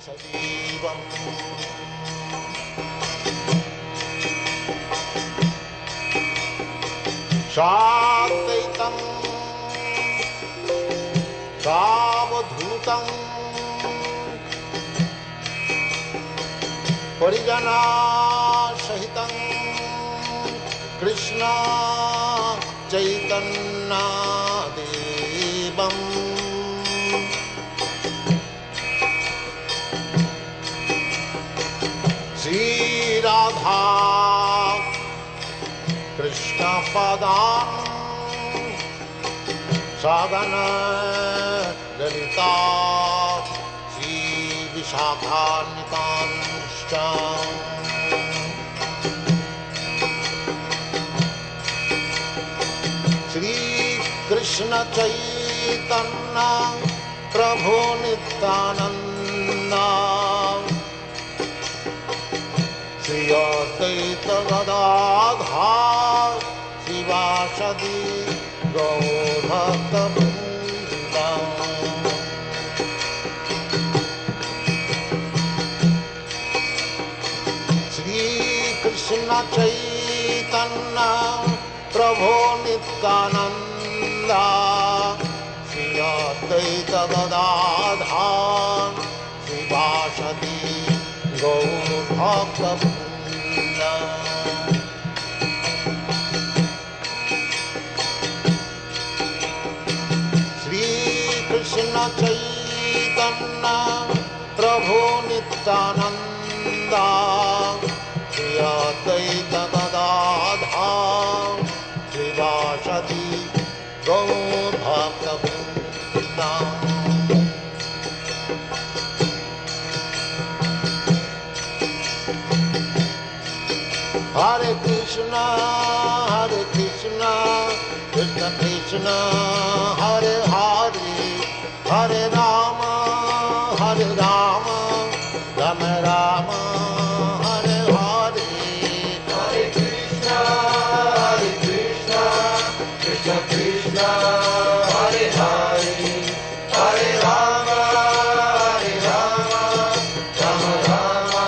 सजीवम् सात्वैतं सावधूतं परिजना सहितं कृष्ण चैतन्य देवम् श्री राधा कृष्ण पदान् सगन ललिता श्री विशाखान्वितांश्च श्री कृष्ण चैतन्य प्रभु नित्यानंद श्री अद्वैत गदाधर शिवासदि गौरभक्तवृन्द श्री कृष्ण चैतन्य प्रभु नित्यानंद श्री अद्वैत गदाधर शिवासदि गौरभक्तवृन्द श्री कृष्ण चैतन्य प्रभु Nityanand Shri Advaita Gadadhar श्रीवासदि गौरभक्तवृन्द Hare Krishna, Krishna Krishna, Hare Hare, Hare Rama, Rama Rama, Hare Hare. Hare Krishna, Krishna Krishna, Hare Hare, Hare Rama, Rama Rama,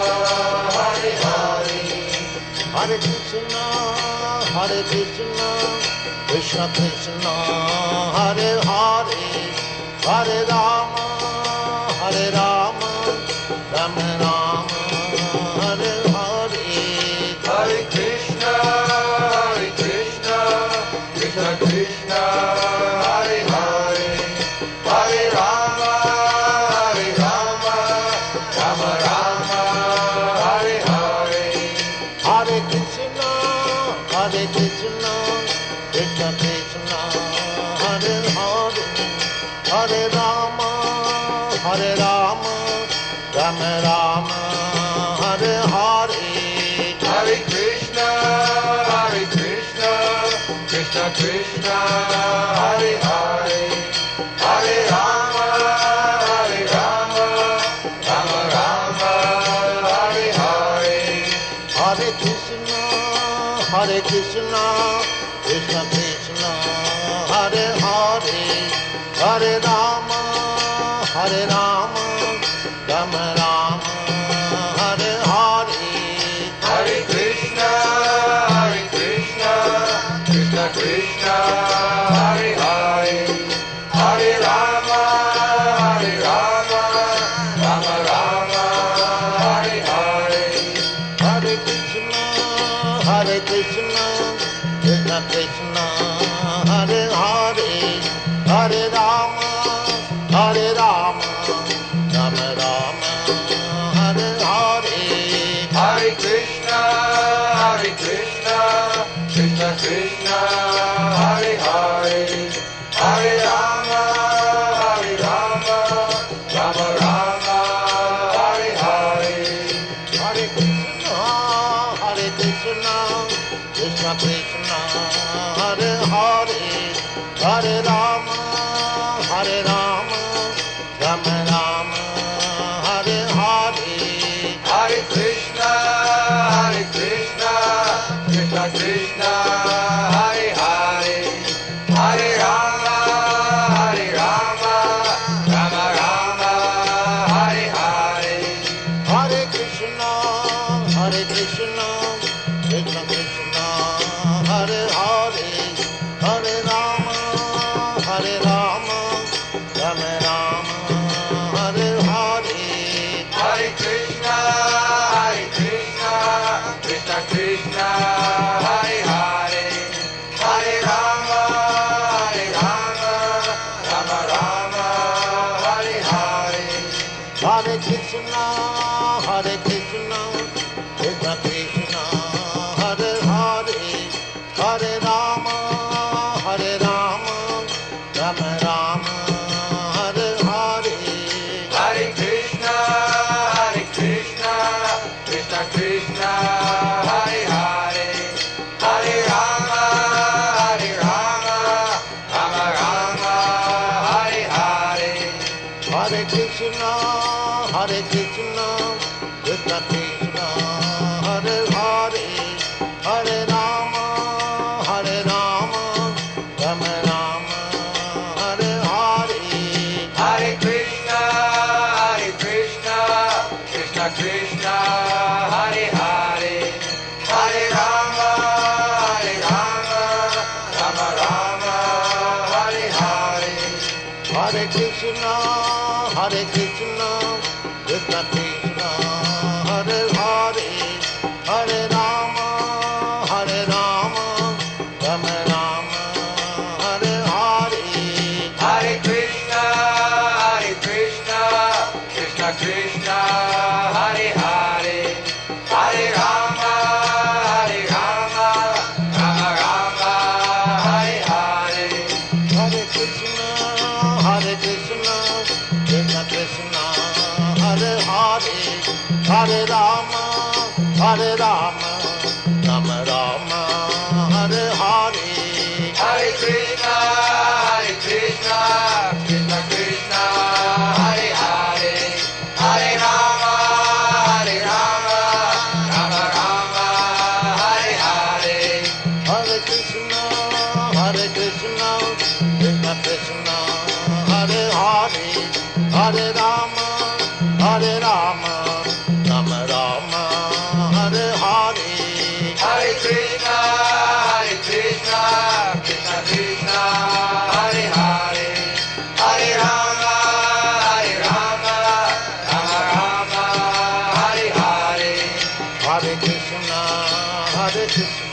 Hare Hare. Hare Krishna, Krishna Krishna, Hare Hare, Hare Rama, Rama Rama, Hare Hare. Hare Krishna, Krishna Krishna, Hare Hare, Hare Rama, Rama Rama, Hare Hare. Hare Krishna, Krishna Krishna, Hare Hare, Hare Rama, Rama Rama, Hare Hare. Hare Krishna, Krishna Krishna, Hare Hare, Hare Rama, Rama Rama, Hare Hare. Hare Krishna, Krishna Krishna, Hare Hare, Hare Rama, Rama Rama, Hare Hare. Hare Krishna, Krishna Krishna, Hare Hare, Hare Rama, Rama Rama, Hare Hare. Hare Krishna, Krishna Krishna, Hare Hare, Hare Rama, Rama Rama, Hare Hare. Hare Krishna, Krishna Krishna, Hare Hare, Hare Rama, Rama Rama, Hare Hare. Hare Krishna, Krishna Krishna, Hare Hare, Hare Rama, Rama Rama, Hare Hare. Hare Krishna, Krishna Krishna, Hare Hare, Hare Rama, Rama Rama, Hare Hare. Krishna, Krishna Krishna, Hare Hare, Hare Rama, Hare Rama, Rama Rama, Hare Hare. Hare Krishna, Krishna Krishna, Hare Hare, Hare Rama, Rama Rama, Hare Hare. Hare Krishna, Krishna Krishna, Hare Hare, Hare Rama, Rama Rama, Hare Hare. Hare Krishna, Krishna Krishna, Hare Hare, Hare Rama, Rama Rama, Hare Hare. Hare Krishna, Krishna Krishna, Hare Hare, Hare Rama, Rama Rama, Hare Hare. Hare Krishna, Krishna Krishna, Hare Hare, Hare Rama, Rama Rama, Hare Hare. Hare Krishna, Krishna Krishna, Hare Hare, Hare Rama, Rama Rama, Hare Hare. Hare Krishna, Krishna Krishna, Hare Hare, Hare Rama, Rama Rama, Hare Hare. Hare Krishna, Krishna Krishna, Hare Hare, Hare Rama, Rama Rama, Hare Hare. Hare Krishna, Krishna Krishna, Hare Hare, Hare Rama, Rama Rama, Hare Hare. Hare Krishna, Krishna Krishna, Hare Hare, Hare Rama, Rama Rama, Hare Hare. Hare Krishna, Krishna Krishna, Hare Hare, Hare Rama, Rama Rama, Hare Hare. Hare Krishna,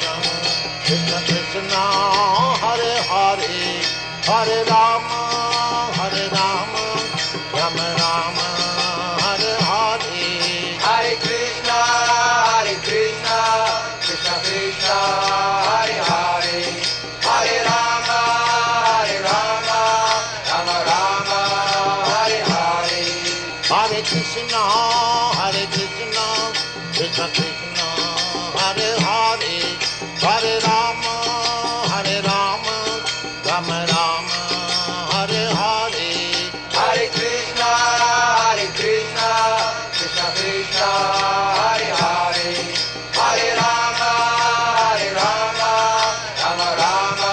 Krishna Krishna, Hare Hare, Hare Rama, Rama Rama, Hare Hare. Hare Krishna, Krishna Krishna, Hare Hare, Hare Rama, Rama Rama, Hare Hare. Hare Krishna, Krishna Krishna, Hare Hare, Hare Rama, Rama Rama, Hare Hare. Hare Krishna, Krishna Krishna, Hare Hare, Hare Rama, Rama Rama,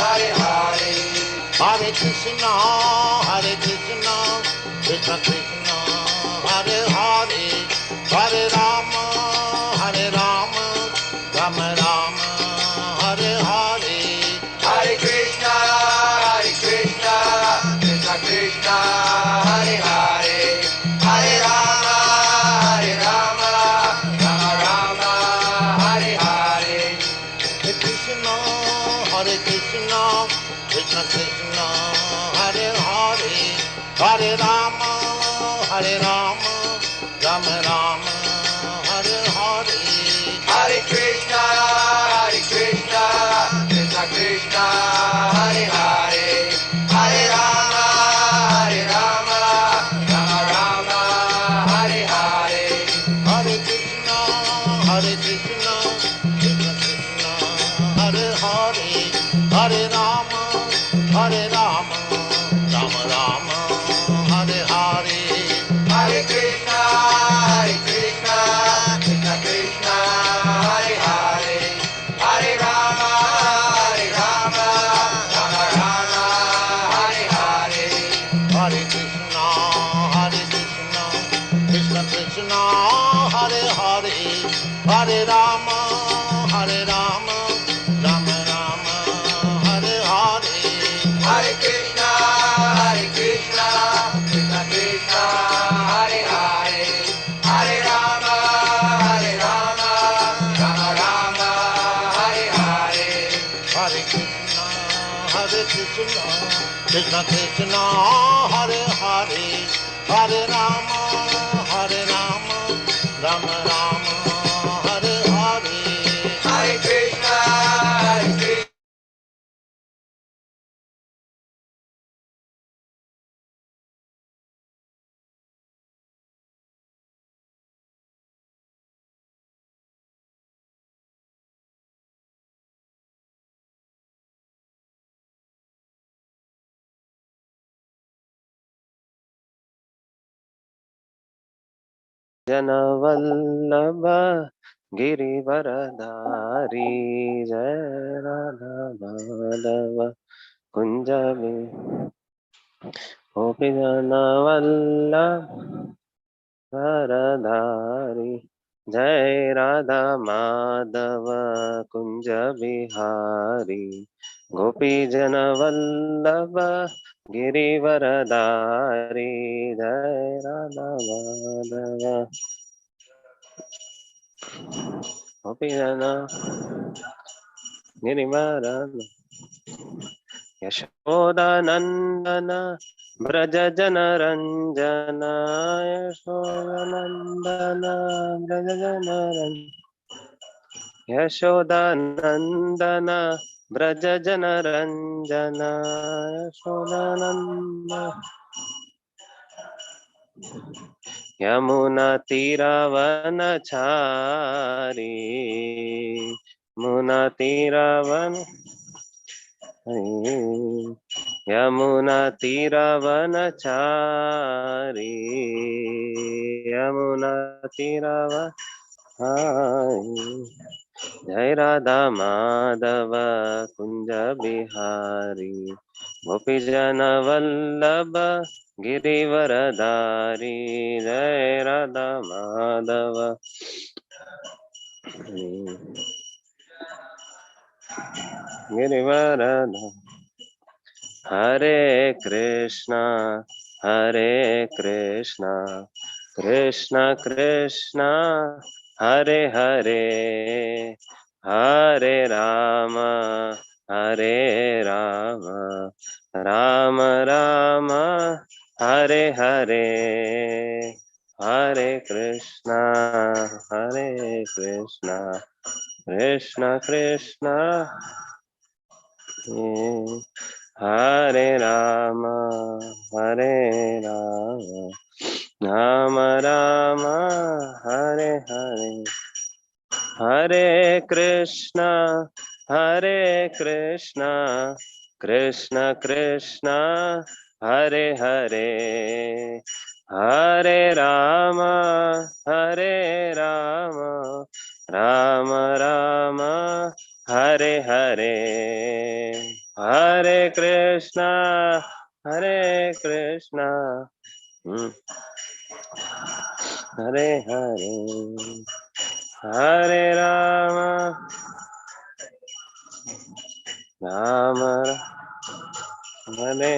Hare Hare. Hare Krishna, Krishna Krishna, Hare Hare, Hare Rama, Rama Rama, Hare Hare. Hare Krishna, Krishna Krishna, Hare Hare, Hare Rama, Rama Rama, Hare Hare. Hare Krishna, Krishna Krishna, Hare Hare, Hare Rama, Rama Rama, Hare Hare. Hare Krishna, Krishna Krishna, Hare Hare, Hare Rama, Rama Rama, Hare Hare. Hare Krishna, Krishna Krishna, Hare Hare, Hare Rama, Rama Rama, Hare Hare. Hare Krishna, Krishna Krishna, Hare Hare, Krishna Krishna Hare Hare Hare Rama Hare Rama Rama Rama Hare Hare Hare Krishna Krishna Krishna Hare Hare Hare Rama Rama Rama Hare Hare Hare Krishna Krishna Krishna Hare Hare Hare Rama Rama Rama Hare Hare Hare Krishna जनवल्लभ Girivardhari जय राधा माधव कुंज गोपी जनवल्लभ वरधारी जय राधा माधव कुंज बिहारी गोपी जनवल्लभ गिरिवरधारी जय राधा माधव गोपी जन गिरिवरधारी यशोदानंदन ब्रज जन रंजन यशोदानंदन ब्रज जन यशोदानंदन ब्रज जन रंजन यशोदानंदन यमुना तीरावन चारी मुना तीरावन यमुना तीरावन चारी यमुना तीरावन जय राधा माधव कुंज बिहारी गोपी जन वल्लभ गिरिवरधारी जय राधा माधव गिरिवरधारी हरे कृष्णा कृष्ण कृष्ण हरे हरे हरे राम राम राम हरे हरे हरे कृष्णा कृष्ण कृष्ण हरे राम राम राम हरे हरे हरे कृष्णा कृष्ण कृष्ण हरे हरे हरे राम राम राम हरे हरे हरे कृष्णा हरे हरे हरे राम हरे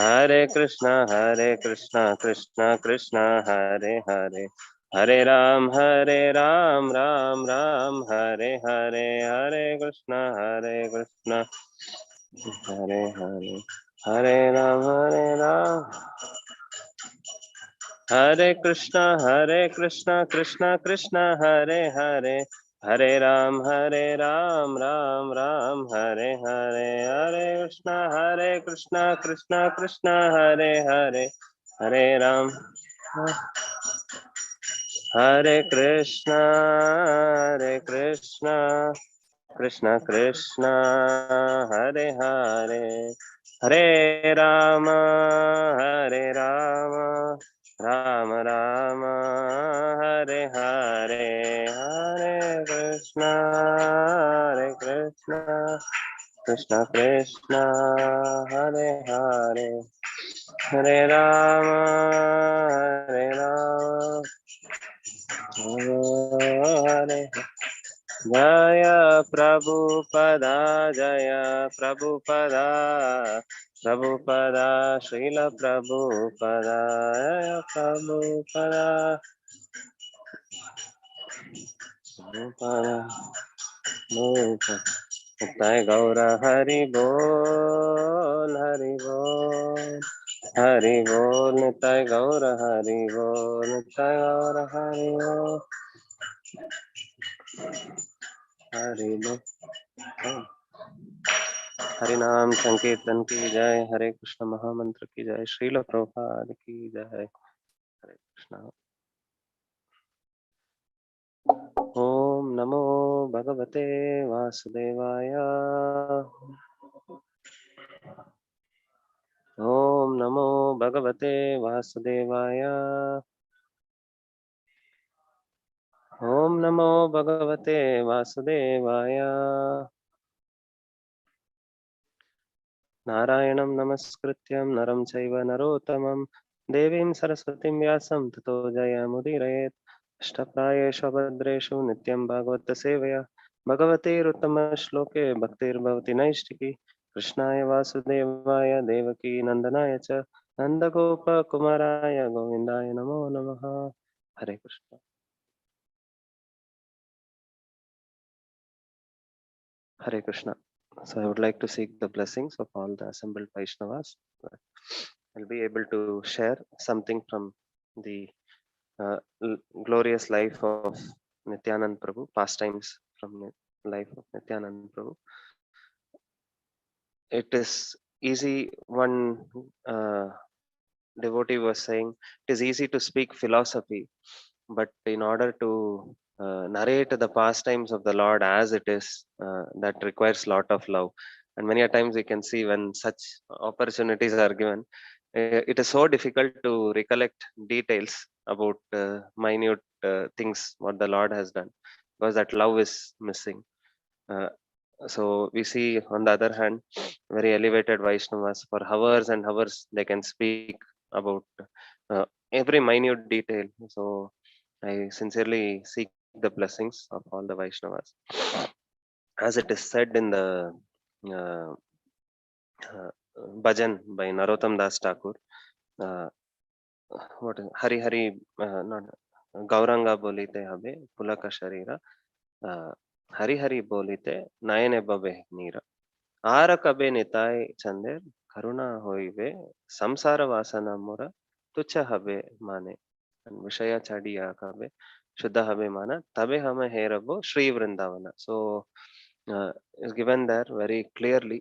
हरे कृष्णा कृष्ण कृष्ण हरे हरे हरे राम राम राम हरे हरे हरे कृष्णा हरे हरे हरे राम हरे कृष्णा कृष्ण कृष्ण हरे हरे हरे राम राम राम हरे हरे हरे कृष्णा कृष्ण कृष्ण हरे हरे हरे राम हरे Krishna Krishna Krishna Hare Hare Hare Ram Ram Ram Hare Hare Hare Krishna Krishna Krishna Hare Hare Hare Rama, Hare Rama, Hare Jaya Prabhupada, Jaya Prabhupada, Prabhupada, Srila Prabhupada, Jaya Prabhupada, Prabhupada, Prabhupada. Nitai Gaura Hari Bol, Hari Bol, Hari Bol, Nitai Gaura Hari Bol, Nitai Gaura Hari Bol, Hari Bol. Hari नाम संकीर्तन की जय, हरे कृष्ण महामंत्र की जय, श्रील प्रभुपाद की जय, हरे कृष्ण। ओम नमो भगवते वासुदेवाय, ओम नमो भगवते वासुदेवाय, ओम नमो भगवते वासुदेवाय। नारायणं नमस्कृत्यं नरं चैव नरोत्तमं देवीं सरस्वतीं व्यासं ततो जयमुदीरयेत्। अष्टप्रायेषु भद्रेषु नित्यं भागवत सेवया भगवतेरुत्तमश्लोके भक्तिर्भवति नैष्टिकी। कृष्णाय वासुदेवाय देवकी नन्दनाय च नन्दगोपकुमाराय गोविन्दाय नमो नमः। हरे Krishna. Hare Krishna. So I would like to seek the blessings of all the assembled Vaishnavas. I'll be able to share something from the glorious life of Nityanand Prabhu, pastimes from life of Nityanand Prabhu. It is easy, one devotee was saying, it is easy to speak philosophy, but in order to narrate the pastimes of the Lord as it is, that requires lot of love. And many a times we can see when such opportunities are given, it is so difficult to recollect details about minute things what the Lord has done, because that love is missing. Uh, so we see, on the other hand, very elevated Vaishnavas, for hours and hours they can speak about every minute detail. So I sincerely seek the blessings of all the Vaishnavas. As it is said in the uh, uh, bhajan by Narottam Das Thakur, uh, what is Hari Hari, not Gauranga bolite habe pulaka sharira, Hari Hari bolite nayane babe nira. ಆರ ಕಬೆ ನಿತಾಯ್ ಚಂದೇರ್ ಕರುಣಾ ಹೋಯಿವೆ ಸಂಸಾರ ವಾಸನ ಮುರ ತುಚ್ಛ ಹಬೆ ಮಾನೆ ವಿಷಯ ಚಡಿಯ ಕಬೆ ಶುದ್ಧ ಹಬೆ ಮಾನ ತಬೆ ಹಮ ಹೇರಬೋ ಶ್ರೀ ವೃಂದಾವನ. So is given there very clearly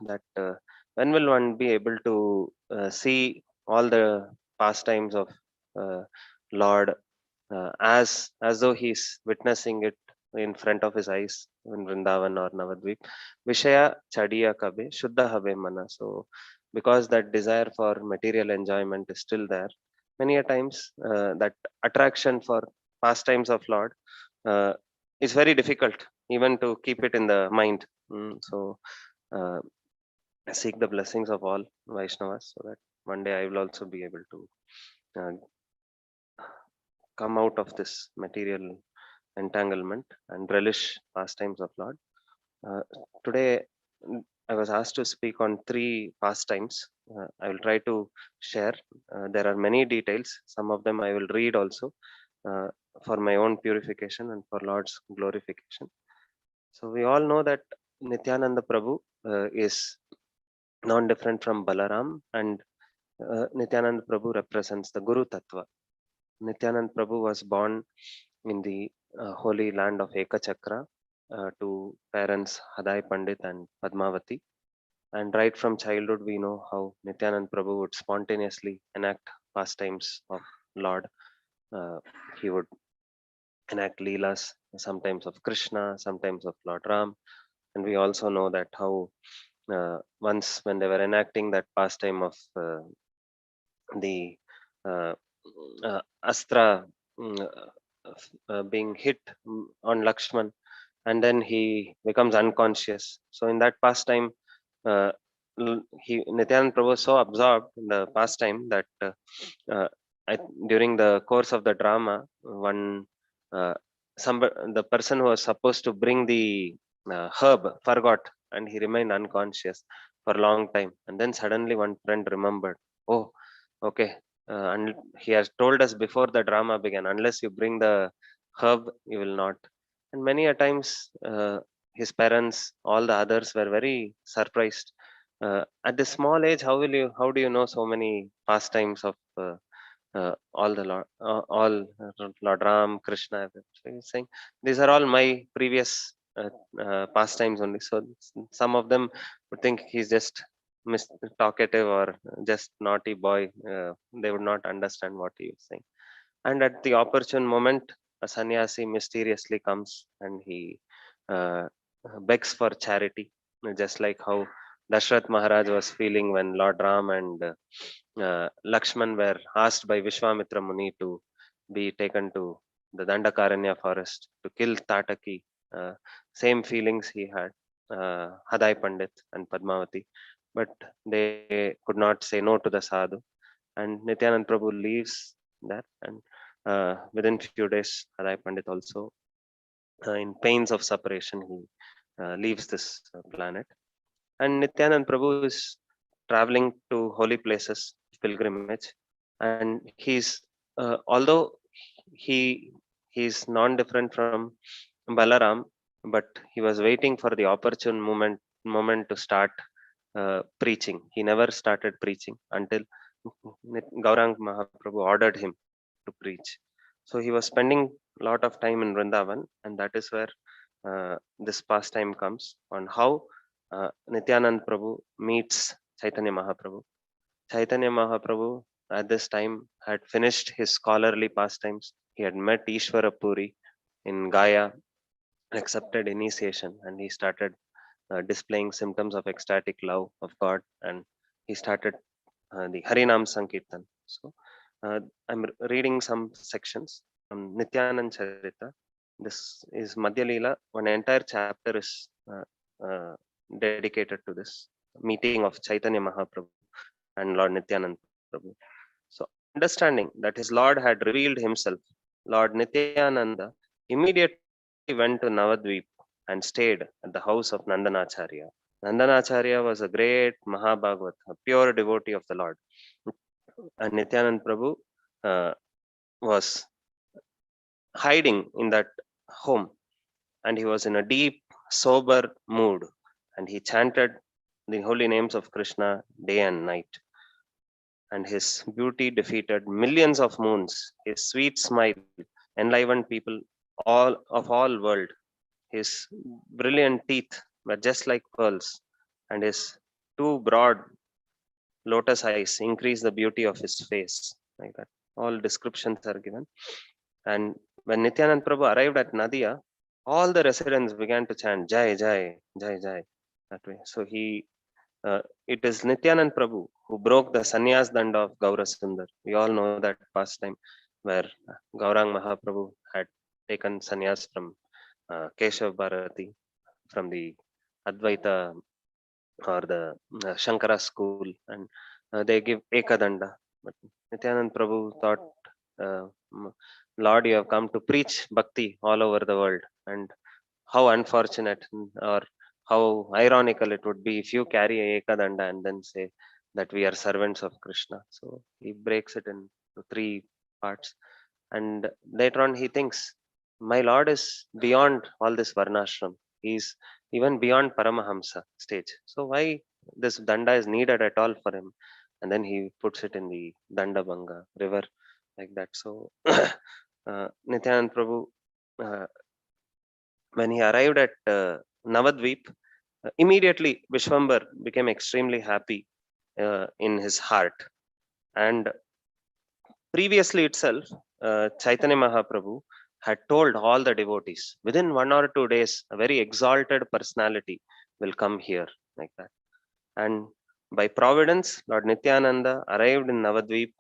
that when will one be able to see all the pastimes of uh, Lord as though he's witnessing it in front of his eyes in Vrindavan or Navadweep. Vishaya chadiya kabe, shuddha habe mana. So, because that desire for material enjoyment is still there, many a times that attraction for pastimes of Lord uh, is very difficult even to keep it in the mind. So, uh, seek the blessings of all Vaishnavas so that one day I will also be able to uh, come out of this material entanglement and relish pastimes of Lord. Today, I was asked to speak on three pastimes. I will try to share. There are many details. Some of them I will read also uh, for my own purification and for Lord's glorification. So we all know that Nityananda Prabhu is non-different from Balaram, and Nityananda Prabhu represents the Guru Tattva. Nityanand Prabhu was born in the holy land of Ekachakra to parents Hadai Pandit and Padmavati. And right from childhood, we know how Nityanand Prabhu would spontaneously enact pastimes of Lord. He would enact leelas, sometimes of Krishna, sometimes of Lord Ram. And we also know that how once when they were enacting that pastime of the uh, Astra being hit on Lakshman, and then he becomes unconscious. So in that pastime, uh, Nityananda Prabhu was so absorbed in the pastime that uh, during the course of the drama, one uh, the person who was supposed to bring the herb forgot, and he remained unconscious for a long time. And then suddenly one friend remembered, oh, okay, and he has told us before the drama began, unless you bring the herb, you will not. And many a times, his parents, all the others were very surprised. At this small age, how do you know so many pastimes of all the Lord, Lord Ram, Krishna? So he's saying these are all my previous pastimes only. So some of them would think he's just talkative or just naughty boy. They would not understand what he is saying. And at the opportune moment, a sannyasi mysteriously comes and he uh, begs for charity, just like how Dashrath Maharaj was feeling when Lord Ram and Lakshman were asked by Vishwamitra Muni to be taken to the Dandakaranya forest to kill Tataki. Uh, Same feelings he had, Hadai Pandit and Padmavati, but they could not say no to the sadhu. And Nityanand Prabhu leaves that, and within few days, Hadai Pandit also, in pains of separation, he leaves this planet. And Nityanand Prabhu is traveling to holy places, pilgrimage, and although he he's non-different from Balaram, but he was waiting for the opportune moment to start preaching. He never started preaching until Gaurang Mahaprabhu ordered him to preach. So he was spending a lot of time in Vrindavan, and that is where this pastime comes on how Nityanand Prabhu meets Chaitanya Mahaprabhu. Chaitanya Mahaprabhu at this time had finished his scholarly pastimes. He had met Ishvara Puri in Gaya, accepted initiation, and he started displaying symptoms of ecstatic love of God, and he started the Harinam Sankirtan. So I'm reading some sections from Nityanand Charita. This is Madhya Lila. One entire chapter is uh, dedicated to this meeting of Chaitanya Mahaprabhu and Lord Nityanand Prabhu. So, understanding that his Lord had revealed himself, Lord Nityananda immediately went to Navadweep and stayed at the house of Nandanacharya. Nandanacharya was a great Mahabhagavat, a pure devotee of the Lord. And Nityanand Prabhu uh, was hiding in that home, and he was in a deep, sober mood, and he chanted the holy names of Krishna day and night. And his beauty defeated millions of moons. His sweet smile enlivened people all world. His brilliant teeth were just like pearls, and his two broad lotus eyes increased the beauty of his face. Like that, all descriptions are given. And when Nityanand Prabhu arrived at Nadia, all the residents began to chant Jai Jai Jai Jai that way. So it is Nityanand Prabhu who broke the sannyas danda of Gaura Sundar. We all know that pastime where Gaurang Mahaprabhu had taken sannyas from Keshav Bharati, from the Advaita or the Shankara school, and they give Ekadanda. But Nityanand Prabhu thought, uh, Lord, you have come to preach bhakti all over the world, and how unfortunate or how ironical it would be if you carry a Ekadanda and then say that we are servants of Krishna. So he breaks it into three parts. And later on, he thinks, my Lord is beyond all this Varnashram. He's even beyond Paramahamsa stage. So why this Danda is needed at all for him? And then he puts it in the Dandabanga river like that. So Nityanand Prabhu, uh, when he arrived at Navadweep, immediately Vishwambar became extremely happy in his heart. And previously itself, Chaitanya Mahaprabhu had told all the devotees within 1 or 2 days, a very exalted personality will come here, like that. And by providence, Lord Nityananda arrived in Navadweep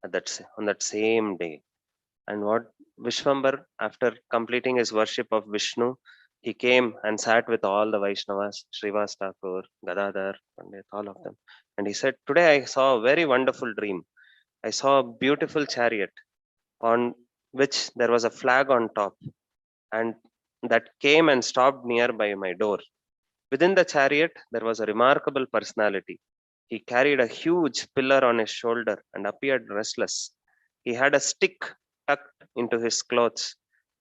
on that same day. And what Vishwambar, after completing his worship of Vishnu, he came and sat with all the Vaishnavas, Srivas Thakur, Gadadhar, Pandit, all of them. And he said, "Today I saw a very wonderful dream. I saw a beautiful chariot on which there was a flag on top, and that came and stopped nearby my door. Within the chariot, there was a remarkable personality. He carried a huge pillar on his shoulder and appeared restless. He had a stick tucked into his clothes,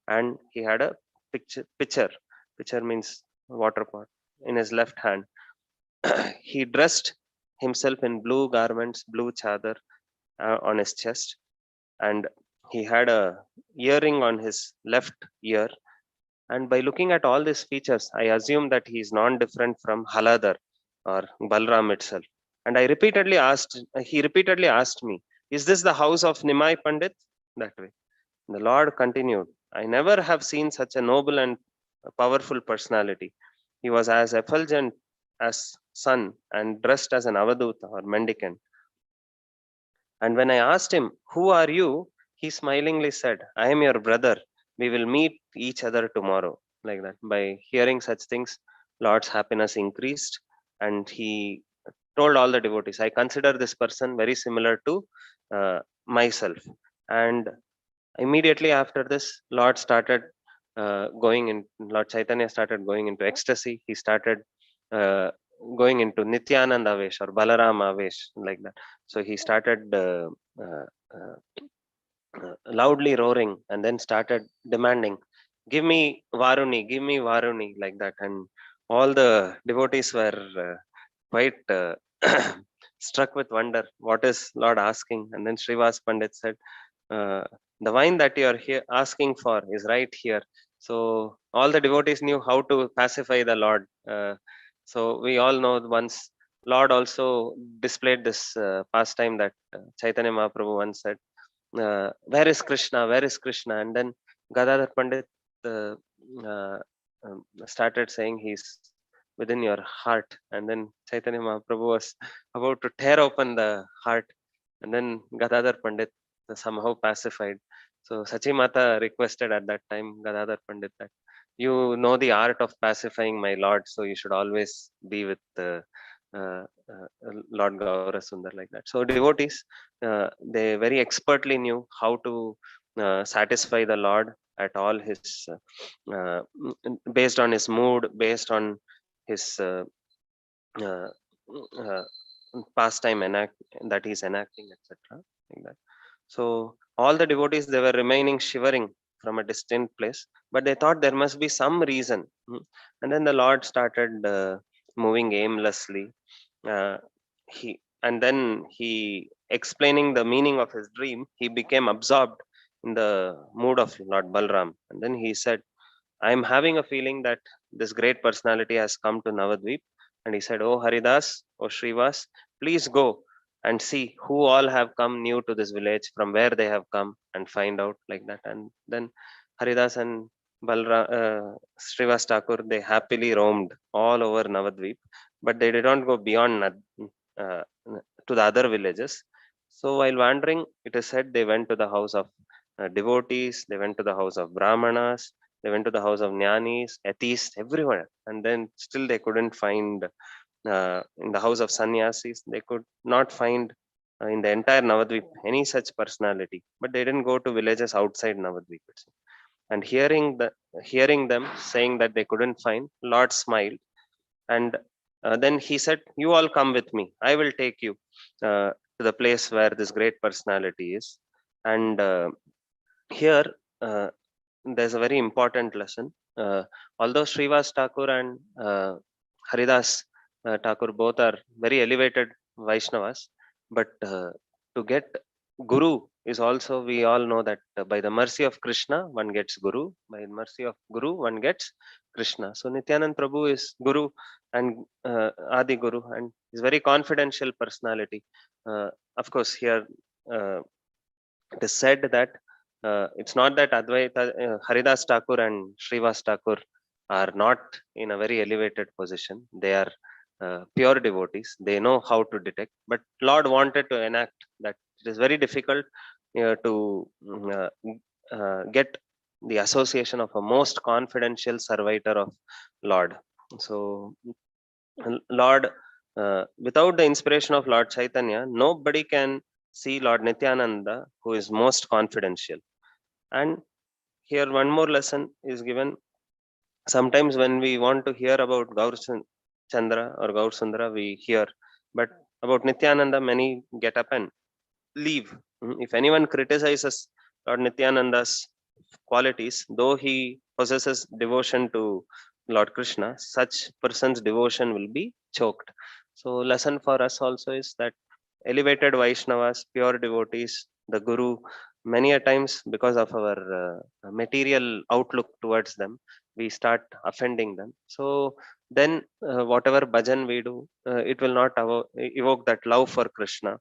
and he had a pitcher means water pot, in his left hand. He dressed himself in blue garments, blue chadar on his chest, and he had a earring on his left ear. And by looking at all these features, I assume that he is non-different from Haladar or Balram itself. And he repeatedly asked me, "Is this the house of Nimai Pandit?" That way. The Lord continued, "I never have seen such a noble and powerful personality. He was as effulgent as sun and dressed as an avaduta or mendicant. And when I asked him, 'Who are you?' he smilingly said, 'I am your brother. We will meet each other tomorrow.'" Like that. By hearing such things, Lord's happiness increased, and he told all the devotees, "I consider this person very similar to myself." And immediately after this, Lord Chaitanya started going into ecstasy. He started uh, going into Nityananda Avesh or Balarama Avesh, like that. So he started uh, loudly roaring and then started demanding, give me Varuni," like that. And all the devotees were quite struck with wonder. What is Lord asking? And then Srivas Pandit said, uh, "The wine that you are here asking for is right here." So all the devotees knew how to pacify the Lord. So we all know once Lord also displayed this pastime that Chaitanya Mahaprabhu once said, "Where is Krishna? Where is Krishna?" And then Gadadhar Pandit uh, uh, started saying, "He's within your heart." And then Chaitanya Mahaprabhu was about to tear open the heart, and then Gadadhar Pandit somehow pacified. So Sachi Mata requested at that time Gadadhar Pandit that, "You know the art of pacifying my Lord, so you should always be with uh, Lord Gaura Sundar," like that. So devotees, they very expertly knew how to satisfy the Lord at all his based on his mood, based on his uh, uh, pastime that he's enacting, etc. Like that. So all the devotees, they were remaining shivering from a distant place, but they thought there must be some reason. And then the Lord started moving aimlessly. Uh, and then he explaining the meaning of his dream. He became absorbed in the mood of Lord Balram, and then he said, "I am having a feeling that this great personality has come to Navadweep." And he said, "Oh Haridas, oh Srivas, please go and see who all have come new to this village, from where they have come, and find out," like that. And then Haridas and Srivas Thakur, they happily roamed all over Navadweep, but they did not go beyond uh, to the other villages. So while wandering, it is said they went to the house of devotees, they went to the house of Brahmanas, they went to the house of Jnanis, atheists, everywhere. And then still they couldn't find, in the house of sannyasis, they could not find in the entire Navadvip any such personality. But they didn't go to villages outside Navadvip itself. And hearing them saying that they couldn't find, Lord smiled, and then he said, "You all come with me. I will take you to the place where this great personality is." And here, there's a very important lesson. Although Srivas Thakur and Haridas Thakur both are very elevated Vaishnavas, but to get Guru is also, we all know that by the mercy of Krishna, one gets Guru. By the mercy of Guru, one gets Krishna. So Nityanand Prabhu is Guru and Adi Guru, and is very confidential personality. Of course, here it is said that it's not that Haridas Thakur and Srivas Thakur are not in a very elevated position. They are pure devotees. They know how to detect. But Lord wanted to enact that it is very difficult to get the association of a most confidential servitor of Lord. So Lord, without the inspiration of Lord Chaitanya, nobody can see Lord Nityananda, who is most confidential. And here one more lesson is given. Sometimes when we want to hear about Gaur Chandra or Gaur Sundara, we hear, but about Nityananda, many get up and leave. If anyone criticizes Lord Nityananda's qualities, though he possesses devotion to Lord Krishna, such person's devotion will be choked. So, lesson for us also is that elevated Vaishnavas, pure devotees, the Guru, many a times because of our material outlook towards them, we start offending them. So, then whatever bhajan we do, it will not evoke that love for Krishna.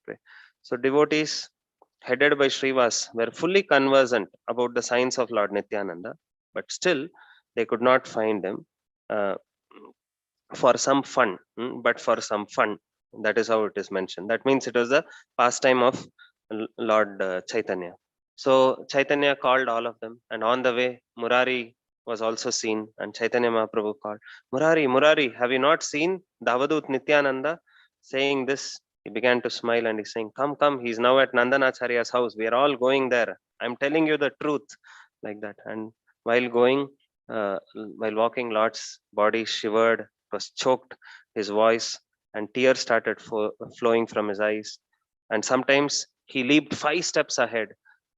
Okay. So, devotees headed by Srivas were fully conversant about the signs of Lord Nityananda, but still they could not find him uh, for some fun, but for some fun. That is how it is mentioned. That means it was the pastime of Lord Chaitanya. So Chaitanya called all of them, and on the way, Murari was also seen, and Chaitanya Mahaprabhu called, Murari, Murari, have you not seen Davadut Nityananda? Saying this, he began to smile and he's saying, Come, come, he's now at Nandanacharya's house. We are all going there. I'm telling you the truth, like that. And while going, while walking, Lord's body shivered, was choked, his voice and tears started flowing from his eyes. And sometimes he leaped 5 steps ahead,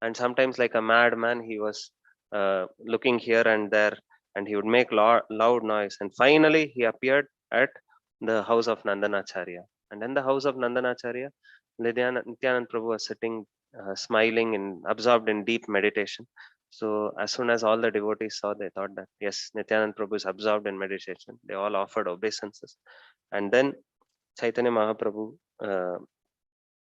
and sometimes, like a madman, he was looking here and there, and he would make loud noise. And finally, he appeared at the house of Nandanacharya. And in the house of Nandanacharya, Nityanand Prabhu was sitting, smiling and absorbed in deep meditation. So as soon as all the devotees saw, they thought that yes, Nityanand Prabhu is absorbed in meditation. They all offered obeisances, and then Chaitanya Mahaprabhu,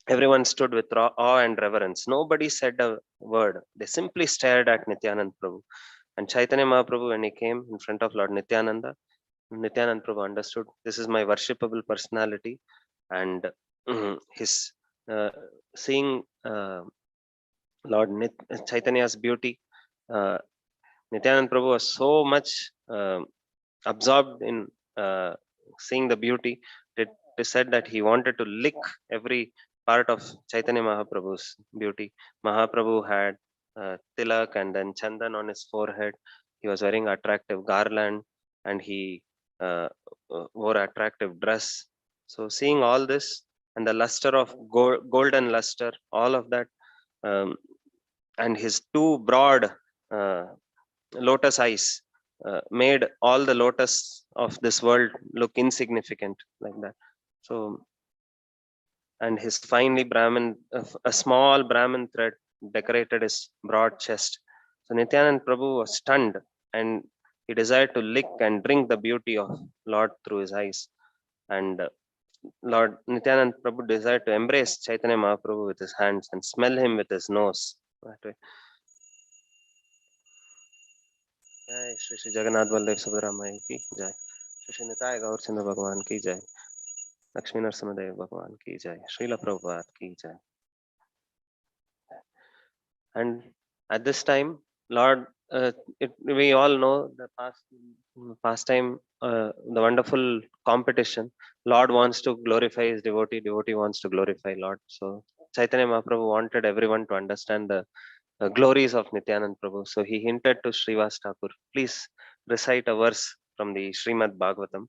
everyone stood with awe and reverence. Nobody said a word. They simply stared at Nityanand Prabhu. And Chaitanya Mahaprabhu, when he came in front of Lord Nityananda, Nityanand Prabhu understood this is my worshipable personality, and his seeing Lord Chaitanya's beauty. Nityanand Prabhu was so much absorbed in seeing the beauty. It is said that he wanted to lick every part of Chaitanya Mahaprabhu's beauty. Mahaprabhu had tilak and then chandan on his forehead. He was wearing attractive garland, and he wore attractive dress. So seeing all this and the luster of golden luster, all of that, and his two broad lotus eyes made all the lotus of this world look insignificant, like that. So, and his finely Brahmin, a small Brahmin thread decorated his broad chest. So Nityanand Prabhu was stunned, and he desired to lick and drink the beauty of Lord through his eyes. And Lord Nityanand Prabhu desired to embrace Chaitanya Mahaprabhu with his hands and smell him with his nose. That way. जय श्री श्री जगन्नाथ बलदेव सुभद्रा माई की जय, श्री श्री निताय गौर चंद्र भगवान की जय, लक्ष्मी नरसिंहदेव भगवान की जय, श्रील प्रभुपाद की जय. And at this time, Lord, we all know the past time, the wonderful competition. Lord wants to glorify his devotee, devotee wants to glorify Lord. So Chaitanya Mahaprabhu wanted everyone to understand the glories of Nityanand Prabhu. So he hinted to Srivas Thakur, please recite a verse from the Srimad Bhagavatam.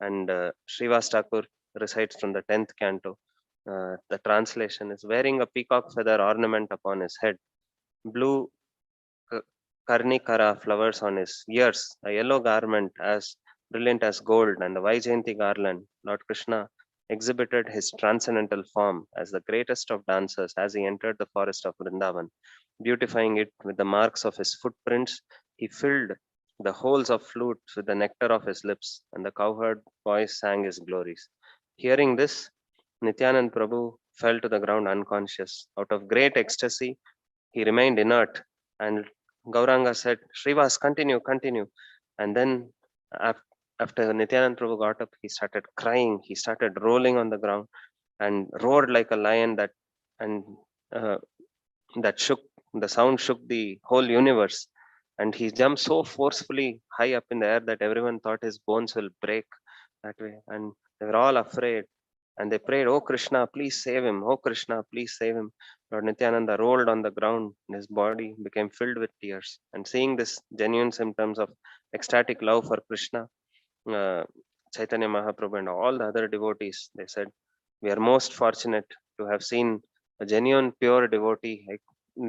And Srivas Thakur recites from the 10th canto. The translation is, wearing a peacock feather ornament upon his head, blue karnikara flowers on his ears, a yellow garment as brilliant as gold, and a Vaijayanti garland, Lord Krishna exhibited his transcendental form as the greatest of dancers as he entered the forest of Vrindavan. Beautifying it with the marks of his footprints, he filled the holes of flutes with the nectar of his lips, and the cowherd voice sang his glories. Hearing this, Nityanand Prabhu fell to the ground unconscious. Out of great ecstasy, he remained inert, and Gauranga said, Srivas, continue, continue. And then after Nityanand Prabhu got up, he started crying, he started rolling on the ground and roared like a lion, that shook, the sound shook the whole universe. and he jumped so forcefully high up in the air that everyone thought his bones will break that way, and they were all afraid. And they prayed, "Oh Krishna, please save him! Oh Krishna, please save him!" Lord Nityananda rolled on the ground, and his body became filled with tears. And seeing this genuine symptoms of ecstatic love for Krishna, uh, Chaitanya Mahaprabhu and all the other devotees, they said, "We are most fortunate to have seen a genuine, pure devotee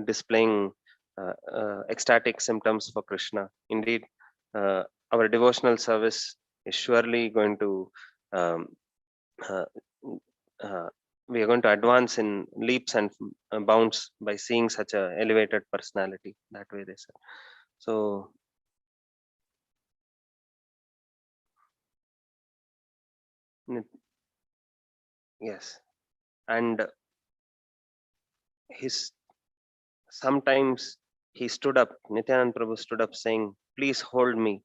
displaying ecstatic symptoms for Krishna. Indeed, uh, our devotional service is surely going to um, uh, uh, we are going to advance in leaps and bounds by seeing such a elevated personality." That way they said. So yes, and his sometimes he stood up. Nityanand Prabhu stood up saying, "Please hold me."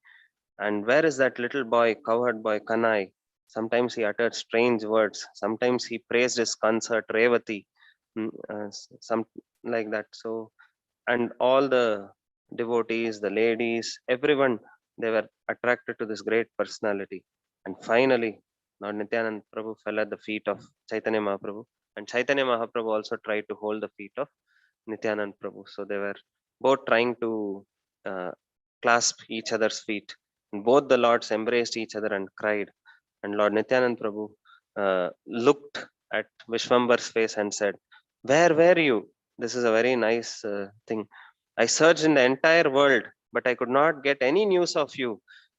And where is that little boy, cowherd boy Kanai? Sometimes he uttered strange words. Sometimes he praised his consort Revati, some like that. So, and all the devotees, the ladies, everyone, they were attracted to this great personality. And finally, Lord Nityanand Prabhu fell at the feet of Chaitanya Mahaprabhu, and Chaitanya Mahaprabhu also tried to hold the feet of Nityanand Prabhu. So they were both trying to uh, clasp each other's feet. And both the lords embraced each other and cried. And Lord Nityanand Prabhu looked at Vishwambar's face and said, "Where were you?" This is a very nice thing. "I searched in the entire world, but I could not get any news of you.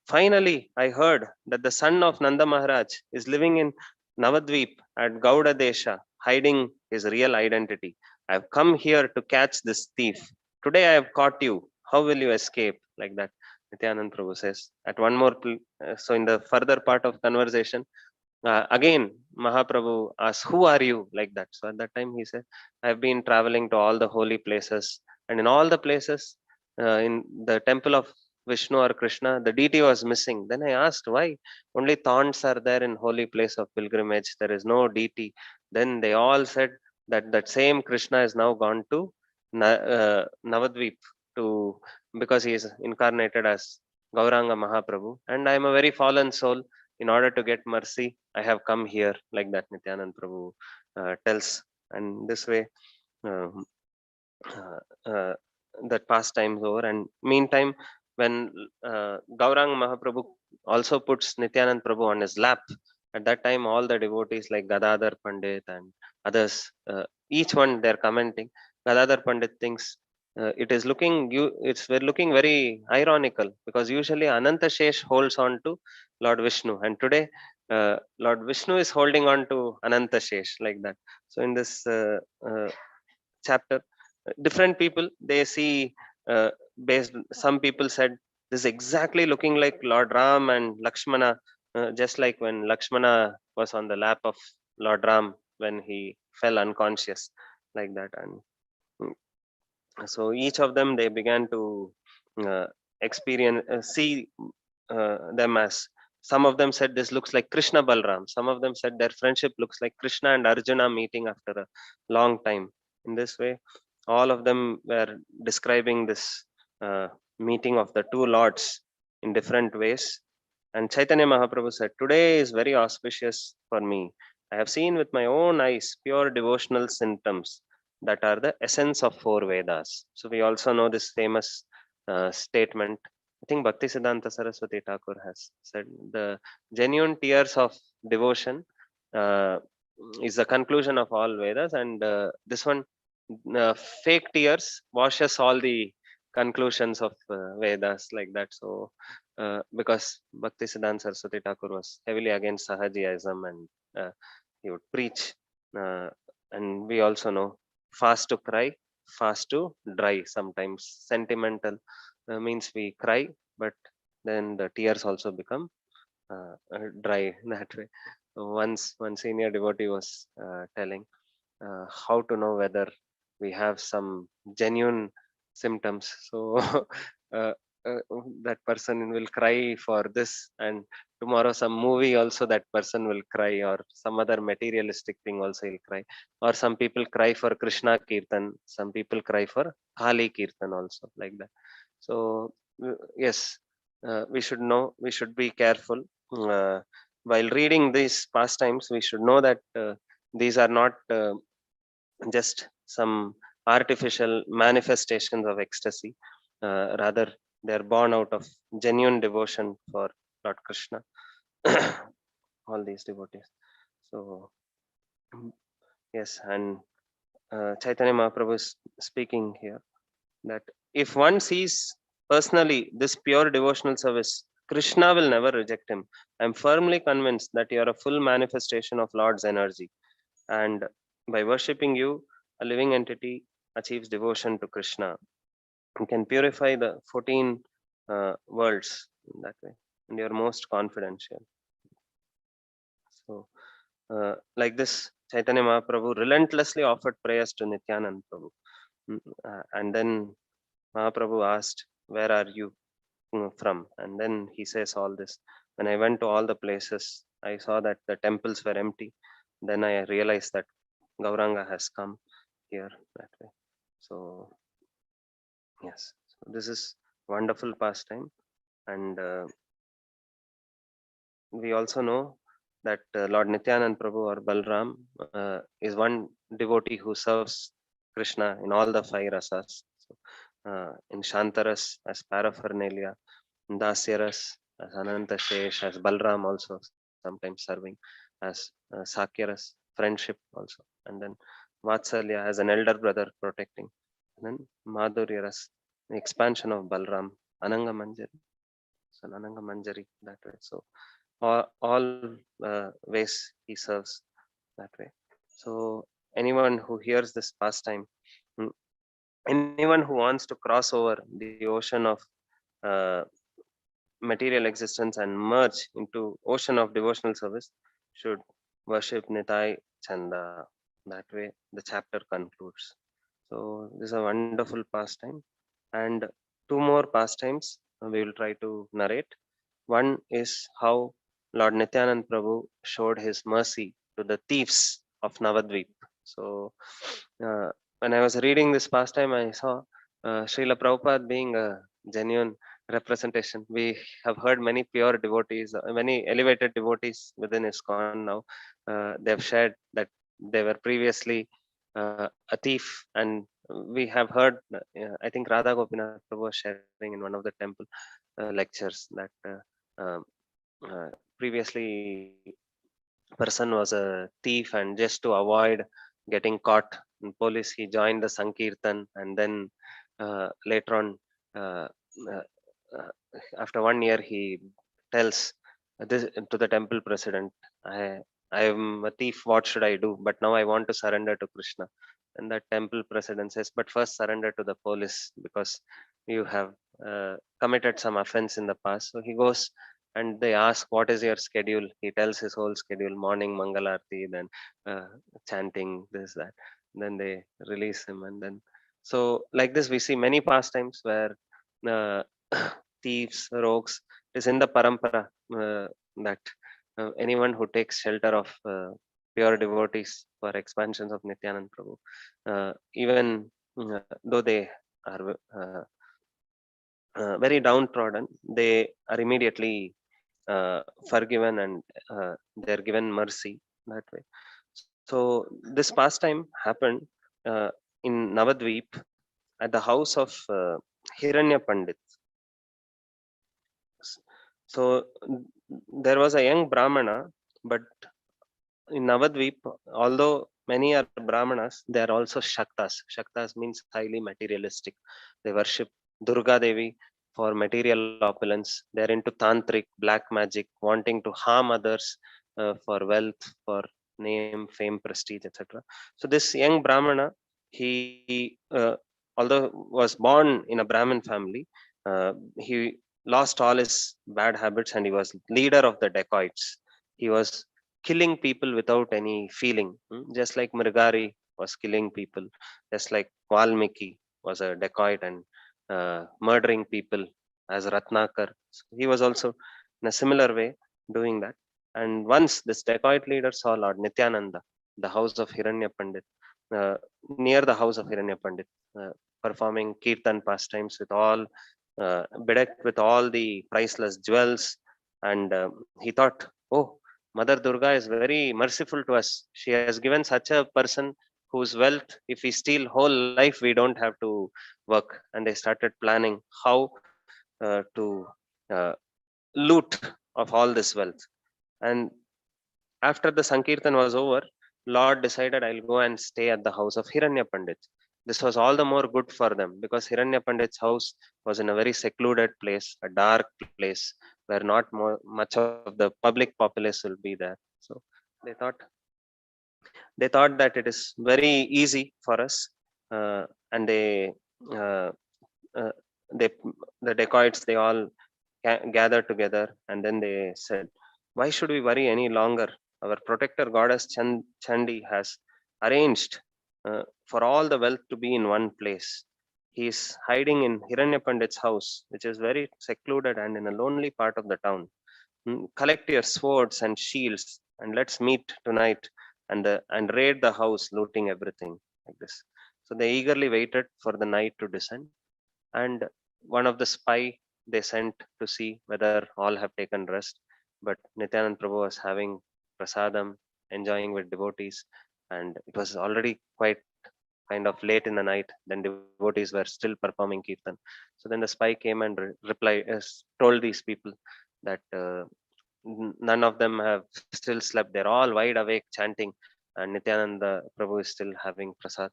Finally, I heard that the son of Nanda Maharaj is living in Navadweep at Gauda Desha, hiding his real identity. I have come here to catch this thief. Today I have caught you. How will you escape?" Like that, Nityanand Prabhu says. At one more, so in the further part of conversation, again Mahaprabhu asked, "Who are you?" Like that. So at that time he said, "I've been traveling to all the holy places, and in all the places, in the temple of Vishnu or Krishna, the deity was missing." Then I asked, "Why? Only thorns are there in holy place of pilgrimage, there is no deity." Then they all said that that same Krishna is now gone to Navadweep, to because he is incarnated as Gauranga Mahaprabhu, and I am a very fallen soul. In order to get mercy, I have come here. Like that, Nityanand Prabhu tells. And this way, uh, uh, uh, that pastime is over. And meantime, when Gaurang Mahaprabhu also puts Nityanand Prabhu on his lap, at that time all the devotees like Gadadhar Pandit and others, each one they're commenting. Gadadhar Pandit thinks it is looking you it's we're looking very ironical, because usually Ananta Shesh holds on to Lord Vishnu, and today Lord Vishnu is holding on to Ananta Shesh, like that. So in this chapter, different people they see, uh, based some people said this is exactly looking like Lord Ram and Lakshmana, just like when Lakshmana was on the lap of Lord Ram when he fell unconscious, like that. And so each of them they began to experience see them as, some of them said this looks like Krishna Balram, some of them said their friendship looks like Krishna and Arjuna meeting after a long time. In this way, all of them were describing this meeting of the two lords in different ways. And Chaitanya Mahaprabhu said, "Today is very auspicious for me. I have seen with my own eyes pure devotional symptoms that are the essence of four Vedas." So we also know this famous statement. I think Bhaktisiddhanta Saraswati Thakur has said, "The genuine tears of devotion uh, is the conclusion of all Vedas," and this one, uh, fake tears, washes all the conclusions of Vedas, like that. So, because Bhaktisiddhanta Saraswati Thakur was heavily against Sahajiism, and he would preach, uh, and we also know, fast to cry, fast to dry. Sometimes sentimental means we cry, but then the tears also become dry that way. Once one senior devotee was telling how to know whether we have some genuine symptoms. So that person will cry for this, and tomorrow some movie also that person will cry, or some other materialistic thing also he'll cry. Or some people cry for Krishna Kirtan, some people cry for Kali Kirtan also, like that. So yes, we should know, we should be careful. uh, while reading these pastimes, we should know that these are not just some artificial manifestations of ecstasy. Rather, they are born out of genuine devotion for Lord Krishna. All these devotees. So, yes, and Chaitanya Mahaprabhu is speaking here that if one sees personally this pure devotional service, Krishna will never reject him. I am firmly convinced that you are a full manifestation of Lord's energy, and by worshipping you, a living entity achieves devotion to Krishna. You can purify the 14 worlds in that way, and you are most confidential. So, like this, Chaitanya Mahaprabhu relentlessly offered prayers to Nityananda Prabhu. And then Mahaprabhu asked, "Where are you from?" And then he says all this. When I went to all the places, I saw that the temples were empty. Then I realized that Gauranga has come here that way. So, yes, so this is wonderful pastime. And we also know that Lord Nityanand Prabhu or Balram is one devotee who serves Krishna in all the five rasas. So, in Shantaras as paraphernalia, in Dasyaras as Ananta Shesh, as Balram also sometimes serving, as Sakyaras, friendship also, and then Vatsalya as an elder brother protecting, and then Madhuryaras, the expansion of Balram, Ananga Manjari, so Ananga Manjari that way. So all ways he serves that way. So anyone who hears this pastime, mm, anyone who wants to cross over the ocean of uh, material existence and merge into ocean of devotional service should worship Nitai Chanda. That way the chapter concludes. So this is a wonderful pastime, and two more pastimes we will try to narrate. One is how Lord Nityanand Prabhu showed his mercy to the thieves of Navadweep. So, uh, when I was reading this pastime, I saw Srila Prabhupada being a genuine representation. We have heard many pure devotees, many elevated devotees within ISKCON now. They have shared that they were previously a thief, and we have heard, I think Radha Gopinath Prabhu was sharing in one of the temple lectures that um, previously person was a thief, and just to avoid getting caught in police, he joined the Sankirtan, and then later on, uh, uh, uh, after 1 year, he tells this to the temple president, I, I am a thief, what should I do? But now I want to surrender to Krishna. And the temple president says, but first surrender to the police, because you have committed some offense in the past. So he goes and they ask, what is your schedule? He tells his whole schedule: morning Mangalarti, then uh, chanting, this, that. Then they release him. And then, so like this, we see many pastimes where uh, thieves, rogues, is in the parampara that anyone who takes shelter of pure devotees for expansions of Nityanand Prabhu, even though they are very downtrodden, they are immediately forgiven, and they're given mercy that way. So this pastime happened uh, in Navadweep at the house of Hiranya Pandit. So there was a young Brahmana, but in Navadweep, although many are Brahmanas, they are also Shaktas. Shaktas means highly materialistic. They worship Durga Devi for material opulence. They are into tantric, black magic, wanting to harm others for wealth, for name, fame, prestige, etc. So this young Brahmana, he although was born in a Brahmin family, he lost all his bad habits, and he was leader of the dacoits. He was killing people without any feeling, just like Mrigari was killing people, just like Valmiki was a dacoit and murdering people as Ratnakar. So he was also in a similar way doing that. And once this dacoit leader saw Lord Nityananda, the house of Hiranya Pandit, uh, near the house of Hiranya Pandit, performing kirtan pastimes with all, bedecked with all the priceless jewels. And he thought, oh, Mother Durga is very merciful to us. She has given such a person whose wealth, if we steal whole life, we don't have to work. And they started planning how to uh, loot of all this wealth. And after the Sankirtan was over, Lord decided, I'll go and stay at the house of Hiranya Pandit. This was all the more good for them because Hiranya Pandit's house was in a very secluded place, a dark place where not much of the public populace will be there. So they thought that it is very easy for us, and uh, uh, they the dacoits, they all gathered together, and then they said, why should we worry any longer? Our protector goddess Chandi has arranged for all the wealth to be in one place. He is hiding in Hiranya Pandit's house, which is very secluded and in a lonely part of the town. Collect your swords and shields and let's meet tonight and raid the house, looting everything, like this. So they eagerly waited for the night to descend, and one of the spy they sent to see whether all have taken rest. But Nityanand Prabhu was having prasadam, enjoying with devotees, and it was already quite kind of late in the night. Then devotees were still performing kirtan. So then the spy came and replied, told these people that none of them have still slept. They're all wide awake chanting, and Nityananda Prabhu is still having prasad.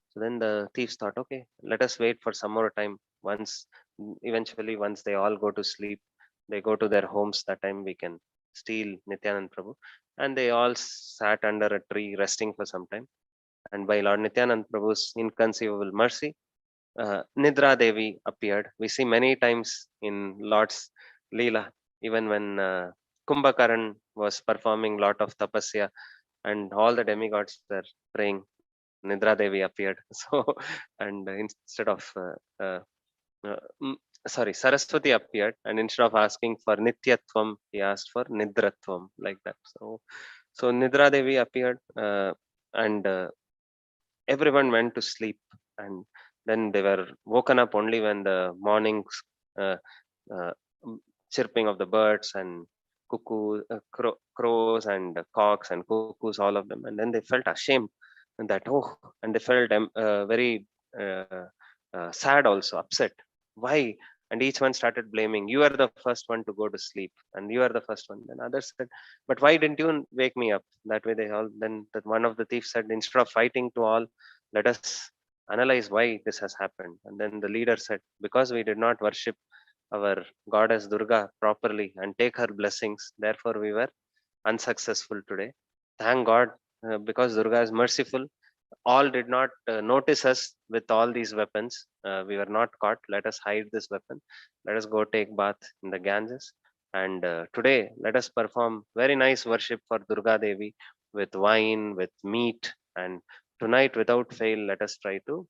So then the thieves thought, okay, let us wait for some more time. Eventually, once they all go to sleep, they go to their homes. That time we can steal Nityanand Prabhu. And they all sat under a tree resting for some time. And by Lord Nityanand Prabhu's inconceivable mercy, Nidra Devi appeared. We see many times in Lord's lila, even when Kumbhakaran was performing lot of tapasya and all the demigods were praying, Nidra Devi appeared. So, and instead of uh, mm, Saraswati appeared, and instead of asking for Nityatvam, he asked for Nidratvam, like that. So Nidra Devi appeared, and everyone went to sleep, and then they were woken up only when the morning uh, uh, chirping of the birds and crows and cocks and cuckoos, all of them, and then they felt ashamed, and that, oh, and they felt very uh, sad, also upset. Why? And each one started blaming, you are the first one to go to sleep, and you are the first one. Then others said, but why didn't you wake me up? That way they all, then that one of the thieves said, instead of fighting to all, let us analyze why this has happened. And then the leader said, because we did not worship our goddess Durga properly and take her blessings, therefore we were unsuccessful today. Thank God, because Durga is merciful, all did not notice us with all these weapons. We were not caught. Let us hide this weapon. Let us go take bath in the Ganges. And today, let us perform very nice worship for Durga Devi with wine, with meat. And tonight, without fail, let us try to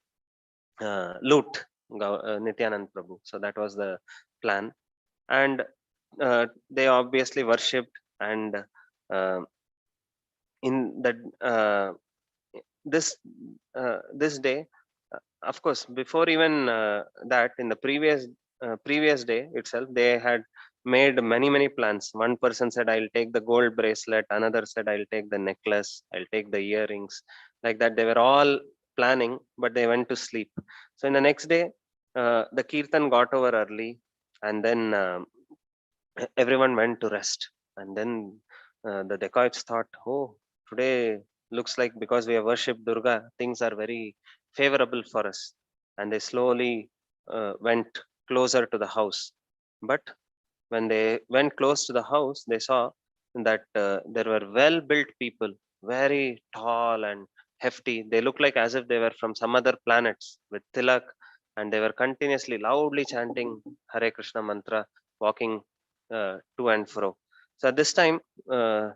loot Nityanand Prabhu. So that was the plan. And they obviously worshipped, and uh, in the this this day, of course, before even that, in the previous day itself, they had made many plans. One person said, I'll take the gold bracelet, another said, I'll take the necklace, I'll take the earrings, like that. They were all planning, but they went to sleep. So in the next day, the kirtan got over early, and then everyone went to rest. And then the dacoits thought, oh, today looks like, because we have worshipped Durga, things are very favorable for us. And they slowly went closer to the house. But when they went close to the house, they saw that there were well built people, very tall and hefty. They looked like as if they were from some other planets with tilak, and they were continuously loudly chanting Hare Krishna mantra, walking to and fro. So at this time, uh,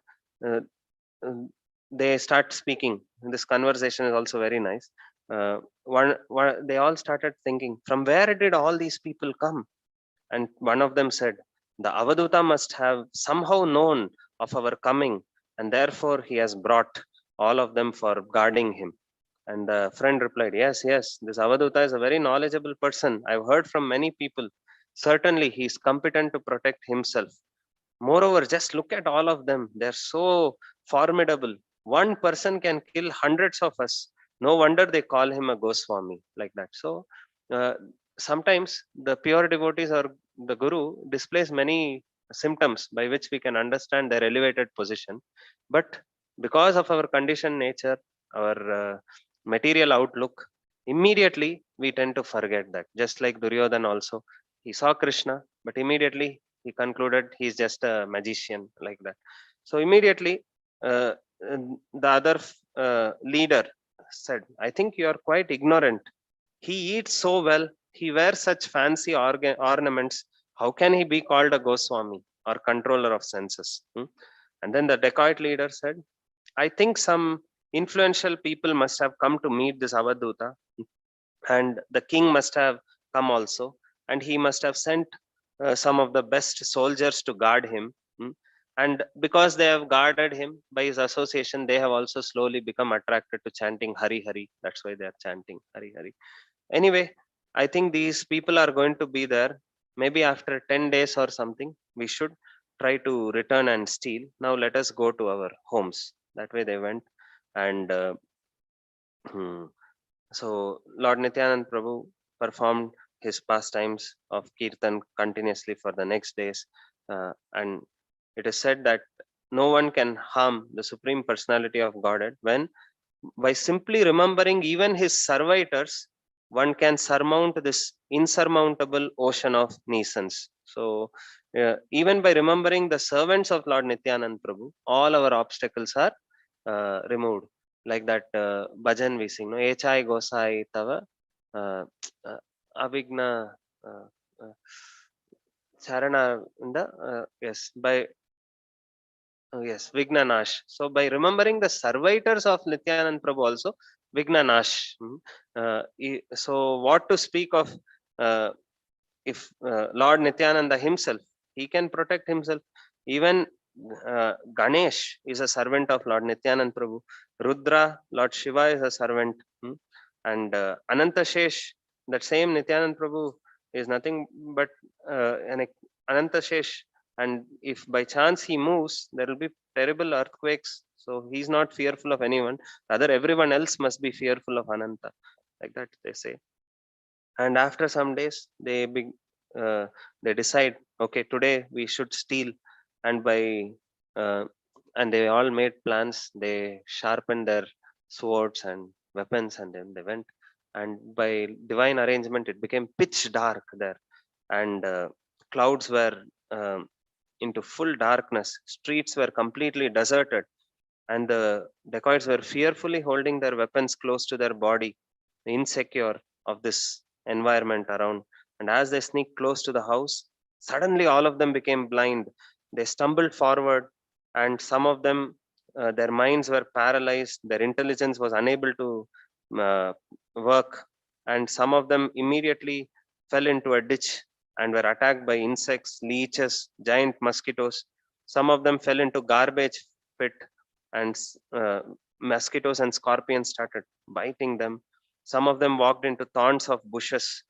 they start speaking. This conversation is also very nice. They all started thinking, from where did all these people come? And one of them said, the Avaduta must have somehow known of our coming, and therefore he has brought all of them for guarding him. And the friend replied, yes, yes, this Avaduta is a very knowledgeable person. I've heard from many people. Certainly, he is competent to protect himself. Moreover, just look at all of them. They're so formidable. One person can kill hundreds of us. No wonder they call him a Goswami like that. So, uh, sometimes the pure devotees or the Guru displays many symptoms by which we can understand their elevated position. But because of our conditioned nature, our material outlook, immediately we tend to forget that. Just like Duryodhan also, he saw Krishna, but immediately he concluded he's just a magician like that. So immediately, uh, the other leader said, I think you are quite ignorant. He eats so well, he wears such fancy ornaments. How can he be called a Goswami or controller of senses? And then the dacoit leader said, I think some influential people must have come to meet this Avaduta, and the king must have come also, and he must have sent some of the best soldiers to guard him. And because they have guarded him by his association, they have also slowly become attracted to chanting Hari Hari. That's why they are chanting Hari Hari. Anyway, I think these people are going to be there. Maybe after 10 days or something, we should try to return and steal. Now let us go to our homes. That way they went. And hmm, so Lord Nityanand Prabhu performed his pastimes of Kirtan continuously for the next days. And it is said that no one can harm the Supreme Personality of Godhead when, by simply remembering even his servitors, one can surmount this insurmountable ocean of nuisance. So, even by remembering the servants of Lord Nityanand Prabhu, all our obstacles are removed. Like that bhajan we sing, no? Echai gosai tava uh, avigna uh, uh, charana, yes, by yes, Vignanash. So by remembering the servitors of Nityanand Prabhu also, Vignanash. So what to speak of uh, if Lord Nityananda himself, he can protect himself. Even Ganesh is a servant of Lord Nityanand Prabhu. Rudra, Lord Shiva is a servant. And Anantashesh, that same Nityanand Prabhu is nothing but an Anantashesh. And if by chance he moves, there will be terrible earthquakes. So he's not fearful of anyone. Rather, everyone else must be fearful of Ananta. Like that, they say. And after some days, uh, they decide, okay, today we should steal. And by uh, and they all made plans. They sharpened their swords and weapons, and then they went. And by divine arrangement, it became pitch dark there, and clouds were into full darkness. Streets were completely deserted, and the dacoits were fearfully holding their weapons close to their body, insecure of this environment around. And as they sneaked close to the house, suddenly all of them became blind. They stumbled forward, and some of them, their minds were paralyzed, their intelligence was unable to uh, work, and some of them immediately fell into a ditch and were attacked by insects, leeches, giant mosquitoes. Some of them fell into garbage pit, and mosquitoes and scorpions started biting them. Some of them walked into thorns of bushes,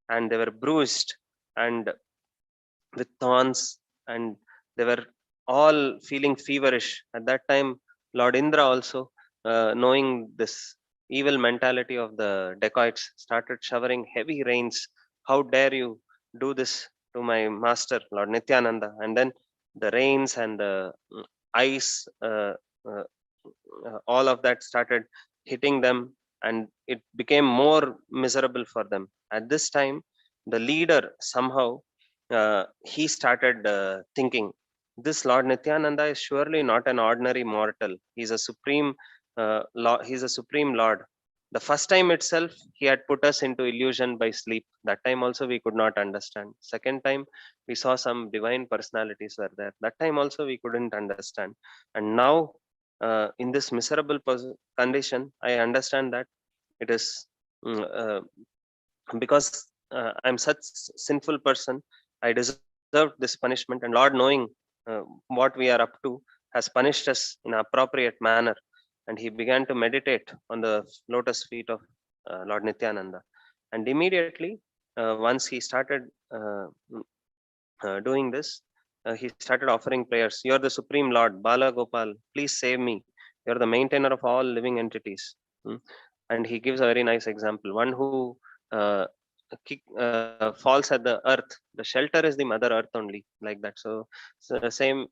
and they were bruised and with thorns, and they were all feeling feverish. At that time, Lord Indra also, knowing this evil mentality of the dacoits, started showering heavy rains. How dare you do this to my master, Lord Nityananda? And then the rains and the ice, uh, all of that started hitting them, and it became more miserable for them. At this time, the leader somehow he started thinking, this Lord Nityananda is surely not an ordinary mortal. He's a supreme he's a supreme Lord. The first time itself, he had put us into illusion by sleep. That time also we could not understand. Second time, we saw some divine personalities were there. That time also we couldn't understand. And now, in this miserable condition, I understand that it is because I'm such sinful person. I deserved this punishment, and Lord, knowing what we are up to, has punished us in an appropriate manner. And he began to meditate on the lotus feet of Lord Nityananda. And immediately, once he started doing this, he started offering prayers. You are the Supreme Lord, Bala Gopal, please save me. You are the maintainer of all living entities. Hmm. And he gives a very nice example. One who uh, falls at the earth, the shelter is the Mother Earth only, like that. So same.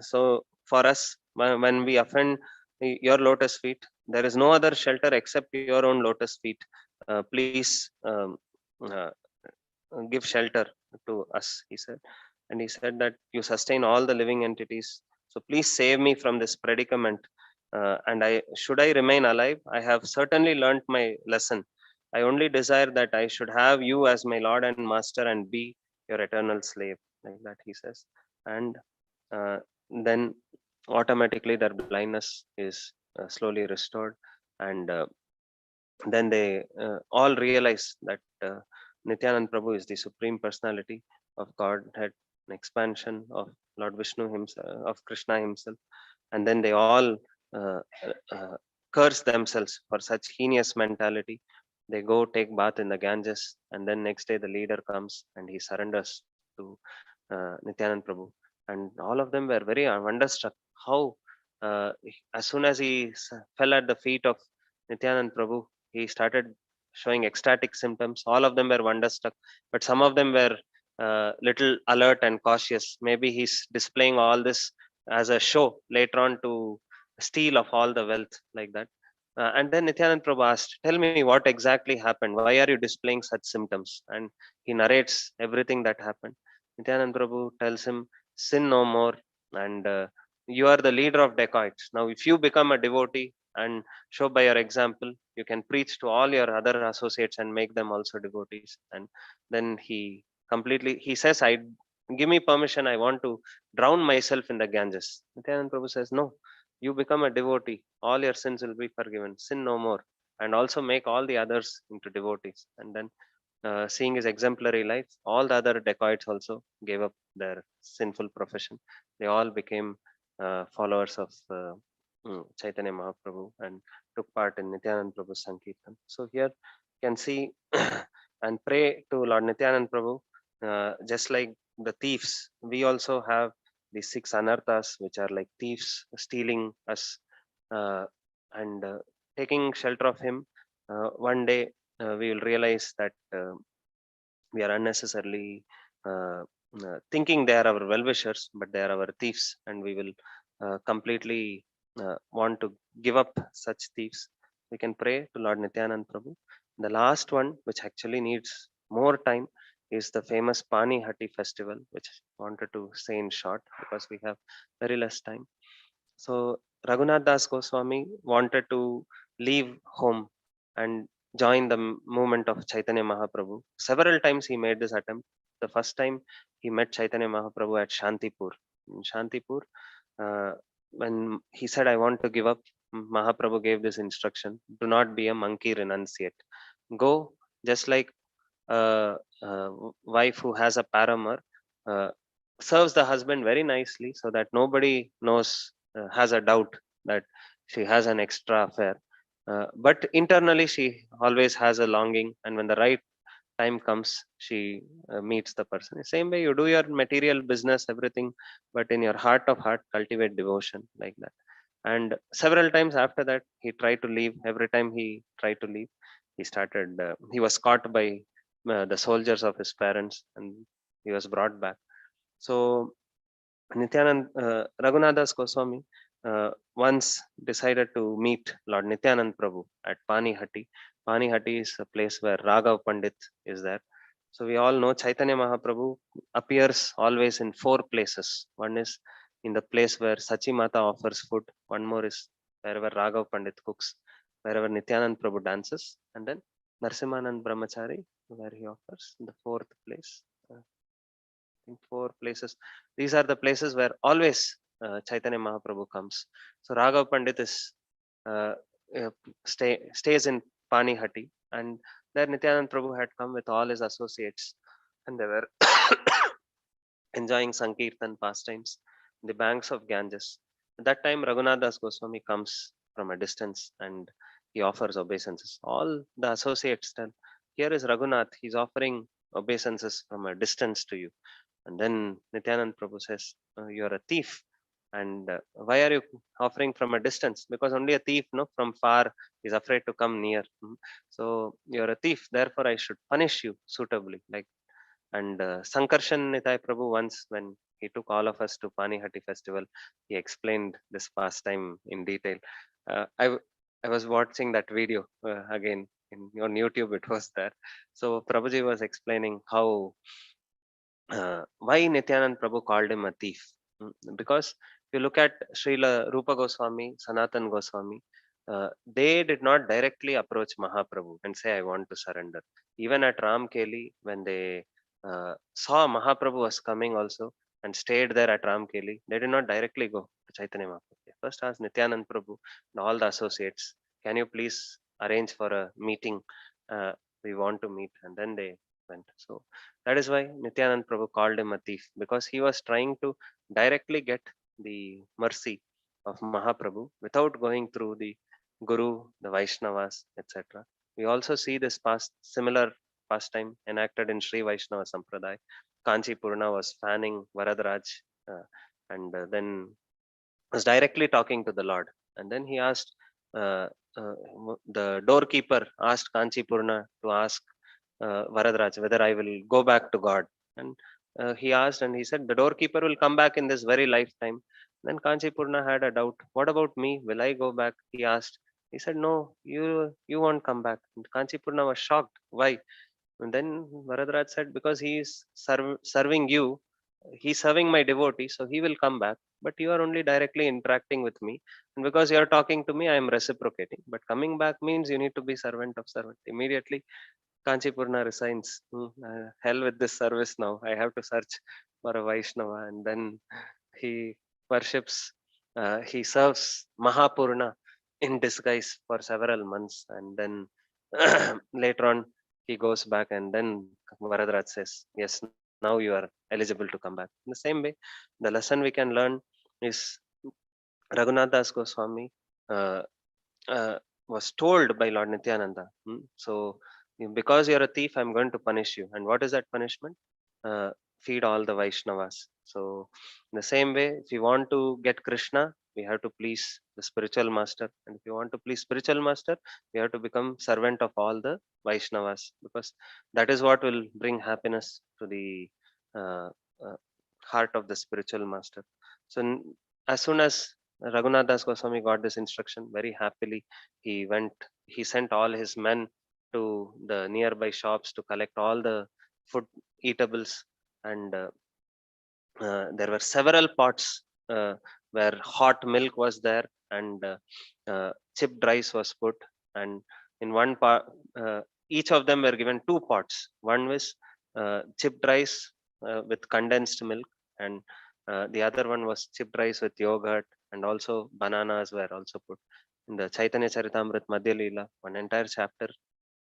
So for us, when we offend your lotus feet, there is no other shelter except your own lotus feet. Please uh, give shelter to us, he said. And he said that you sustain all the living entities, so please save me from this predicament. And I should I remain alive, I have certainly learnt my lesson. I only desire that I should have you as my Lord and Master and be your eternal slave, like that he says. And uh, then automatically their blindness is slowly restored. And then they all realize that Nityanand Prabhu is the Supreme Personality of Godhead, an expansion of Lord Vishnu himself, of Krishna himself. And then they all uh, uh, curse themselves for such heinous mentality. They go take bath in the Ganges, and then next day the leader comes and he surrenders to Nityanand Prabhu. And all of them were very wonderstruck how, as soon as he fell at the feet of Nityanand Prabhu, he started showing ecstatic symptoms. All of them were wonderstruck, but some of them were little alert and cautious. Maybe he's displaying all this as a show later on to steal of all the wealth, like that. And then Nityanand Prabhu asked, "Tell me what exactly happened. Why are you displaying such symptoms?" And he narrates everything that happened. Nityanand Prabhu tells him, "Sin no more, and you are the leader of dacoits. Now, if you become a devotee and show by your example, you can preach to all your other associates and make them also devotees." And then he says, "I give me permission. I want to drown myself in the Ganges." Nityanand Prabhu says, "No, you become a devotee. All your sins will be forgiven. Sin no more, and also make all the others into devotees." And then seeing his exemplary life, all the other dacoits also gave up their sinful profession. They all became followers of Chaitanya Mahaprabhu and took part in Nityanand Prabhu's Sankirtan. So here you can see and pray to Lord Nityanand Prabhu. Just like the thieves, we also have the six anarthas, which are like thieves stealing us, uh, and taking shelter of him. One day we will realize that we are unnecessarily thinking they are our well-wishers, but they are our thieves, and we will completely want to give up such thieves. We can pray to Lord Nityanand Prabhu. The last one, which actually needs more time, is the famous Pani Hatti festival, which I wanted to say in short because we have very less time. So Raghunath Das Goswami wanted to leave home and join the movement of Chaitanya Mahaprabhu. Several times he made this attempt. The first time he met Chaitanya Mahaprabhu at Shantipur. In Shantipur, uh, when he said, "I want to give up," Mahaprabhu gave this instruction: "Do not be a monkey, renunciate. Go just like a, a wife who has a paramour uh, serves the husband very nicely so that nobody knows, has a doubt that she has an extra affair. But internally, she always has a longing, and when the right time comes, she meets the person. Same way, you do your material business, everything, but in your heart of heart, cultivate devotion, like that." And several times after that, he tried to leave. Every time he tried to leave, he was caught by the soldiers of his parents, and he was brought back. So Raghunathas Goswami once decided to meet Lord Nityanand Prabhu at Panihatti. Panihatti is a place where Raghav Pandit is there. So we all know Chaitanya Mahaprabhu appears always in four places. One is in the place where Sachi Mata offers food. One more is wherever Raghav Pandit cooks, wherever Nityanand Prabhu dances, and then Narsimanand Brahmachari, where he offers in the fourth place. In four places. These are the places where always Chaitanya Mahaprabhu comes. So Raghav Pandit is uh, stays in Panihatti, and there Nityanand Prabhu had come with all his associates, and they were enjoying Sankirtan pastimes, the banks of Ganges. At that time, Raghunathas Goswami comes from a distance and he offers obeisances. All the associates tell, here is Raghunath, he's offering obeisances from a distance to you. And then Nityanand Prabhu says, you're a thief. And why are you offering from a distance? Because only a thief, no, from far is afraid to come near. So you're a thief, therefore I should punish you suitably. Like, and Sankarshan Nitai Prabhu once, when he took all of us to Panihati festival, he explained this pastime in detail. Uh, I w- I was watching that video again on YouTube. It was there. So Prabhuji was explaining how why Nityanand Prabhu called him a thief. Because if you look at Srila Rupa Goswami, Sanatan Goswami, they did not directly approach Mahaprabhu and say, I want to surrender. Even at Ramkeli, when they saw Mahaprabhu was coming also and stayed there at Ramkeli, they did not directly go to Chaitanya Mahaprabhu. They first asked Nityanand Prabhu and all the associates, can you please arrange for a meeting? We want to meet. And then they went. So that is why Nityanand Prabhu called him a thief, because he was trying to directly get the mercy of Mahaprabhu without going through the Guru, the Vaishnavas, etc. We also see this similar pastime enacted in Sri Vaishnava Sampradaya. Kanchi Purna was fanning Varadaraj and then was directly talking to the Lord. And then he asked, uh, the doorkeeper asked Kanchi Purna to ask Varadaraj whether I will go back to God. And he asked, and he said, the doorkeeper will come back in this very lifetime. Then Kanchi Purna had a doubt. What about me? Will I go back? He asked. He said, no, you won't come back. And Kanchi Purna was shocked. Why? And then Varadaraj said, because he is serving you, he's serving my devotee, so he will come back. But you are only directly interacting with me. And because you are talking to me, I am reciprocating. But coming back means you need to be servant of servant. Immediately, Kanchipurna resigns. Hell with this service now. I have to search for a Vaishnava. And then he worships, he serves Mahapurna in disguise for several months. And then later on, he goes back, and then Varadaraj says, yes, now you are eligible to come back. In the same way, the lesson we can learn is Raghunath Das Goswami uh, was told by Lord Nityananda. So, because you're a thief, I'm going to punish you. And what is that punishment? Uh, Feed all the Vaishnavas. So, in the same way, if you want to get Krishna, we have to please the spiritual master. And if you want to please spiritual master, we have to become servant of all the Vaishnavas, because that is what will bring happiness to the uh, uh, heart of the spiritual master. So, as soon as Raghunath Das Goswami got this instruction, very happily he went. He sent all his men to the nearby shops to collect all the food eatables, and there were several pots where hot milk was there, and chipped rice was put, and in one part, each of them were given two pots. One was chipped rice with condensed milk, and the other one was chipped rice with yogurt, and also bananas were also put. In the Chaitanya Charitamrita Madhya Lila, one entire chapter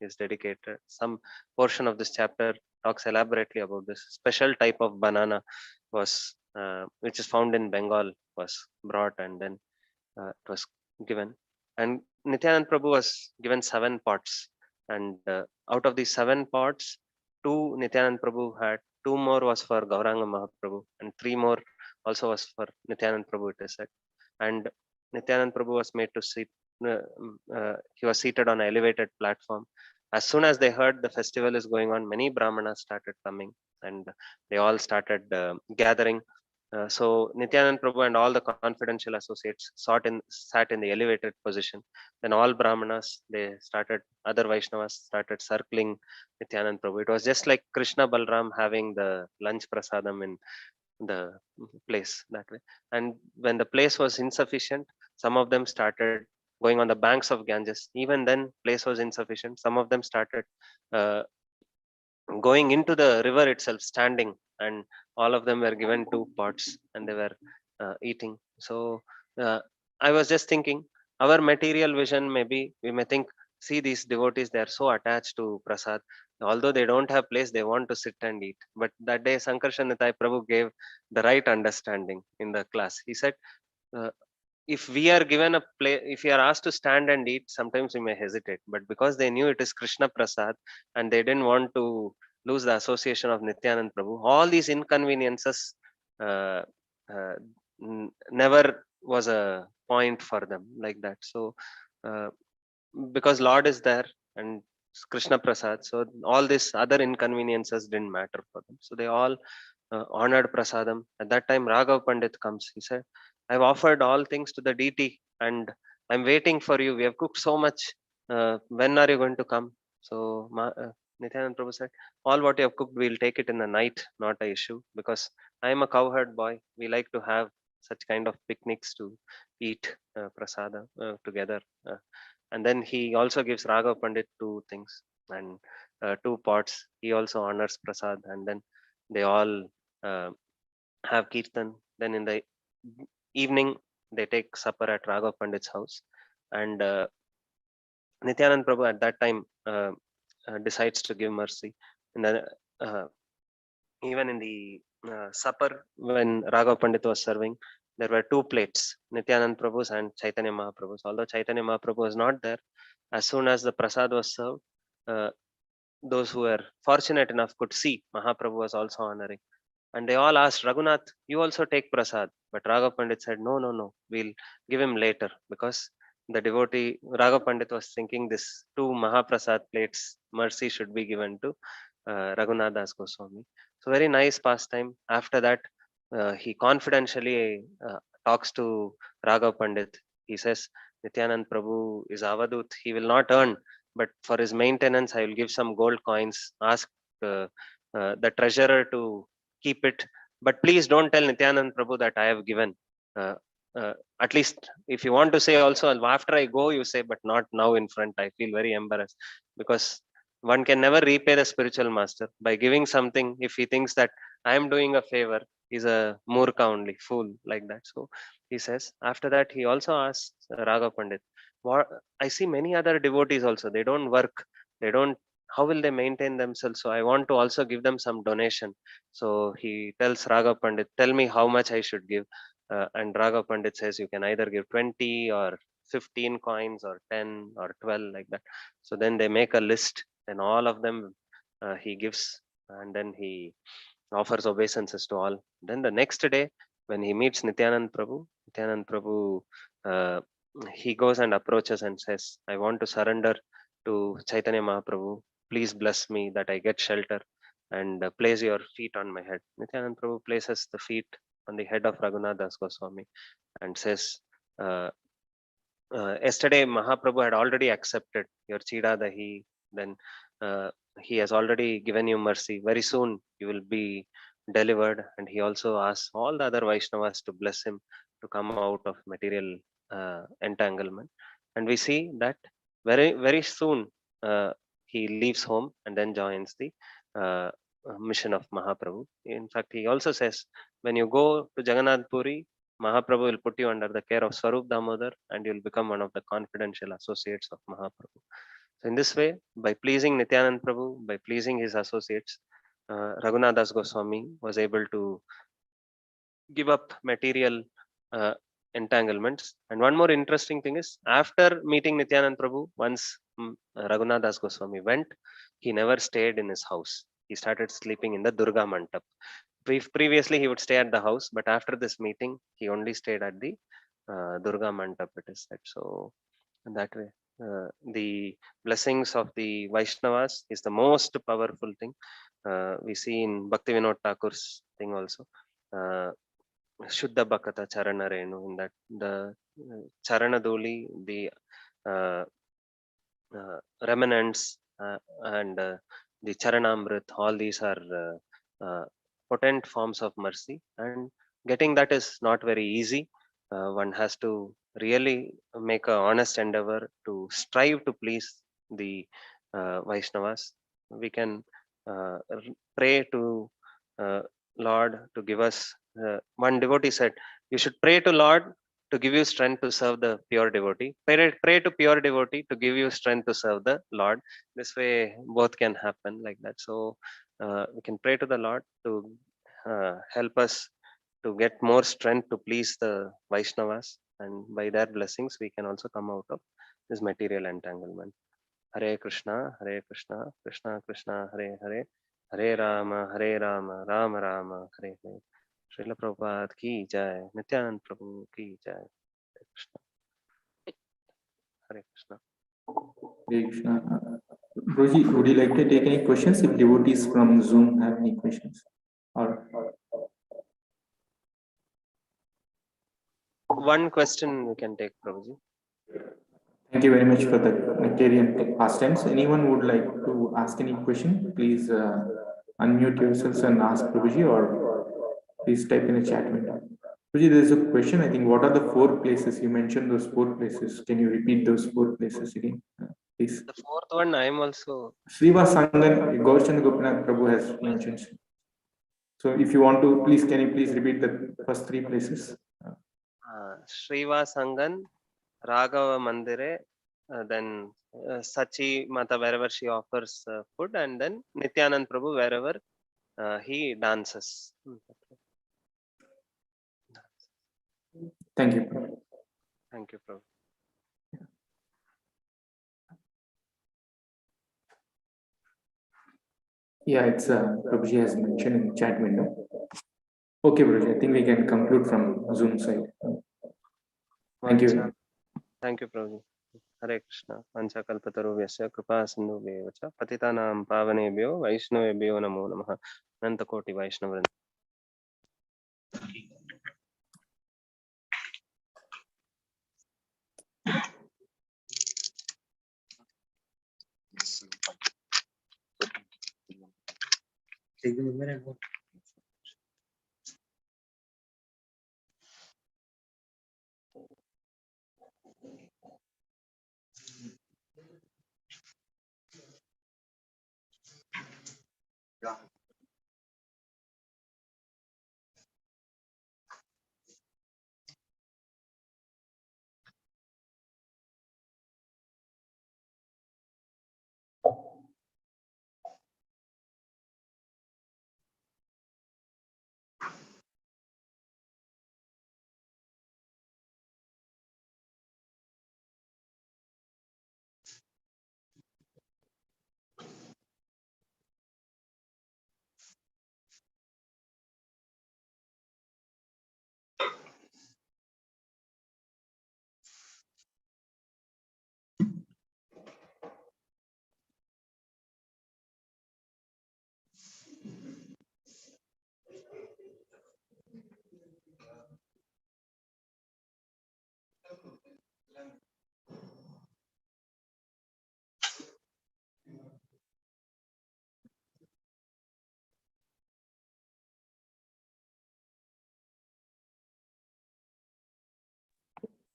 is dedicated. Some portion of this chapter talks elaborately about this special type of banana was which is found in Bengal, was brought, and then it was given. And Nityanand Prabhu was given 7 pots, and out of these 7 pots, 2 Nityanand Prabhu had, 2 more was for Gauranga Mahaprabhu, and 3 more also was for Nityanand Prabhu, it is said. And Nityanand Prabhu was made to sit. He was seated on an elevated platform. As soon as they heard the festival is going on, many Brahmanas started coming, and they all started gathering. So Nityanand Prabhu and all the confidential associates sat in the elevated position. Then all Brahmanas, other Vaishnavas started circling Nityanand Prabhu. It was just like Krishna Balram having the lunch prasadam in the place that way. And when the place was insufficient, some of them started going on the banks of Ganges. Even then, place was insufficient. Some of them started uh, going into the river itself, standing, and all of them were given 2 pots, and they were eating. So I was just thinking, our material vision, maybe we may think, see these devotees, they are so attached to prasad. Although they don't have place, they want to sit and eat. But that day, Sankarshan Nitai Prabhu gave the right understanding in the class. He said, uh, if we are given a play, if we are asked to stand and eat, sometimes we may hesitate. But because they knew it is Krishna Prasad and they didn't want to lose the association of Nityanand Prabhu, all these inconveniences uh, uh, never was a point for them like that. So, uh, because Lord is there and Krishna Prasad, so all these other inconveniences didn't matter for them. So they all honored prasadam. At that time, Raghav Pandit comes. He said, I've offered all things to the deity and I'm waiting for you. We have cooked so much. When are you going to come? So Nityanand Prabhu said, all what you have cooked, we'll take it in the night, not a issue, because I am a cowherd boy. We like to have such kind of picnics to eat prasada together. And then he also gives Raghav Pandit two things and two pots. He also honors prasad, and then they all uh, have kirtan. Then in the evening, they take supper at Raghav Pandit's house. And Nityanand Prabhu at that time decides to give mercy. And then, uh, even in the supper, when Raghav Pandit was serving, there were two plates, Nityanand Prabhu's and Chaitanya Mahaprabhu's. Although Chaitanya Mahaprabhu was not there, as soon as the prasad was served, uh, those who were fortunate enough could see Mahaprabhu was also honoring. And they all asked, Raghunath, you also take prasad. But Raghav Pandit said, no, no, no, we'll give him later, because the devotee, Raghav Pandit was thinking this two Mahaprasad plates, mercy should be given to Raghunath Das Goswami. So very nice pastime. After that, he confidentially talks to Raghav Pandit. He says, Nityanand Prabhu is Avadut. He will not earn, but for his maintenance, I will give some gold coins. Ask the treasurer to keep it. But please don't tell Nityanand Prabhu that I have given. Uh, at least if you want to say also, after I go, you say, but not now in front. I feel very embarrassed, because one can never repay the spiritual master by giving something. If he thinks that I am doing a favor, he's a murka only, fool like that. So he says, after that, he also asks Raghav Pandit, what, I see many other devotees also, they don't work, they don't, how will they maintain themselves? So I want to also give them some donation. So he tells Raghav Pandit, tell me how much I should give. And Raghav Pandit says, you can either give 20 or 15 coins or 10 or 12 like that. So then they make a list, and all of them he gives, and then he offers obeisances to all. Then the next day, when he meets Nityanand Prabhu, uh, he goes and approaches and says, I want to surrender to Chaitanya Mahaprabhu. Please bless me that I get shelter, and place your feet on my head. Nityanand Prabhu places the feet on the head of Raghunath Das Goswami and says, uh, yesterday Mahaprabhu had already accepted your Chida Dahi, then uh, he has already given you mercy. Very soon you will be delivered. And he also asks all the other Vaishnavas to bless him to come out of material entanglement. And we see that very soon he leaves home and then joins the uh, mission of Mahaprabhu. In fact, he also says, when you go to Jagannath Puri, Mahaprabhu will put you under the care of Swarup Damodar, and you will become one of the confidential associates of Mahaprabhu. So in this way, by pleasing Nityanand Prabhu, by pleasing his associates, Raghunath Das Goswami was able to give up material uh, entanglements. And one more interesting thing is, after meeting Nityanand Prabhu, once Raghunath Das Goswami went, he never stayed in his house. He started sleeping in the Durga Mantap. Previously, he would stay at the house, but after this meeting, he only stayed at the Durga Mantap, it is said. So, in that way, the blessings of the Vaishnavas is the most powerful thing. We see in Bhakti Vinod Thakur's thing also. Shuddha Bhakata Charana Renu, in that the Charana Doli, the uh, remnants and the Charanamrit, all these are potent forms of mercy, and getting that is not very easy. One has to really make a honest endeavor to strive to please the Vaishnavas. We can pray to Lord to give us. One devotee said, "You should pray to Lord to to give you strength to serve the pure devotee. Pray to pure devotee to give you strength to serve the Lord. This way, both can happen like that. So we can pray to the Lord to help us to get more strength to please the Vaishnavas, and by their blessings, we can also come out of this material entanglement. Hare Krishna, Krishna Krishna, Hare Hare, Hare Rama, Rama Rama, Hare Hare. Srila Prabhupada ki jai, Nityananda Prabhu ki jai. Hare Krishna. Hare Krishna. Hare Krishna. Guruji, would you like to take any questions if devotees from Zoom have any questions? Or One question we can take, Prabhuji. thank you very much for the Nectarian pastimes. Anyone would like to ask any question? Please unmute yourselves and ask Prabhuji, or please type in a chat window. Prabhuji, there is a question. I think, what are the 4 places? You mentioned those 4 places. Can you repeat those 4 places again? Please. The fourth one, I am also. Sriva Sangan, Gaurchand Gopinath Prabhu has mentioned. So if you want to, please, can you please repeat the first 3 places? Sriva Sangan, Raghava Mandire, then Sachi Mata wherever she offers food, and then Nityanand Prabhu wherever he dances. Thank you. Thank you, Prabhu. Yeah, it's Prabhuji has mentioned in the chat window. Okay, Prabhuji, I think we can conclude from Zoom side. Thank you. Thank you, Prabhuji. Hare Krishna. Pancha kalpatarubhyasya kripa sindhubhyev cha patitanam pavanebhyo vaishnavebhyo namo namaha. Ananta koti Vaishnavavrinda.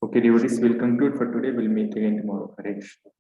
Okay, devotees, will conclude for today. We'll meet again tomorrow. Hare Krishna.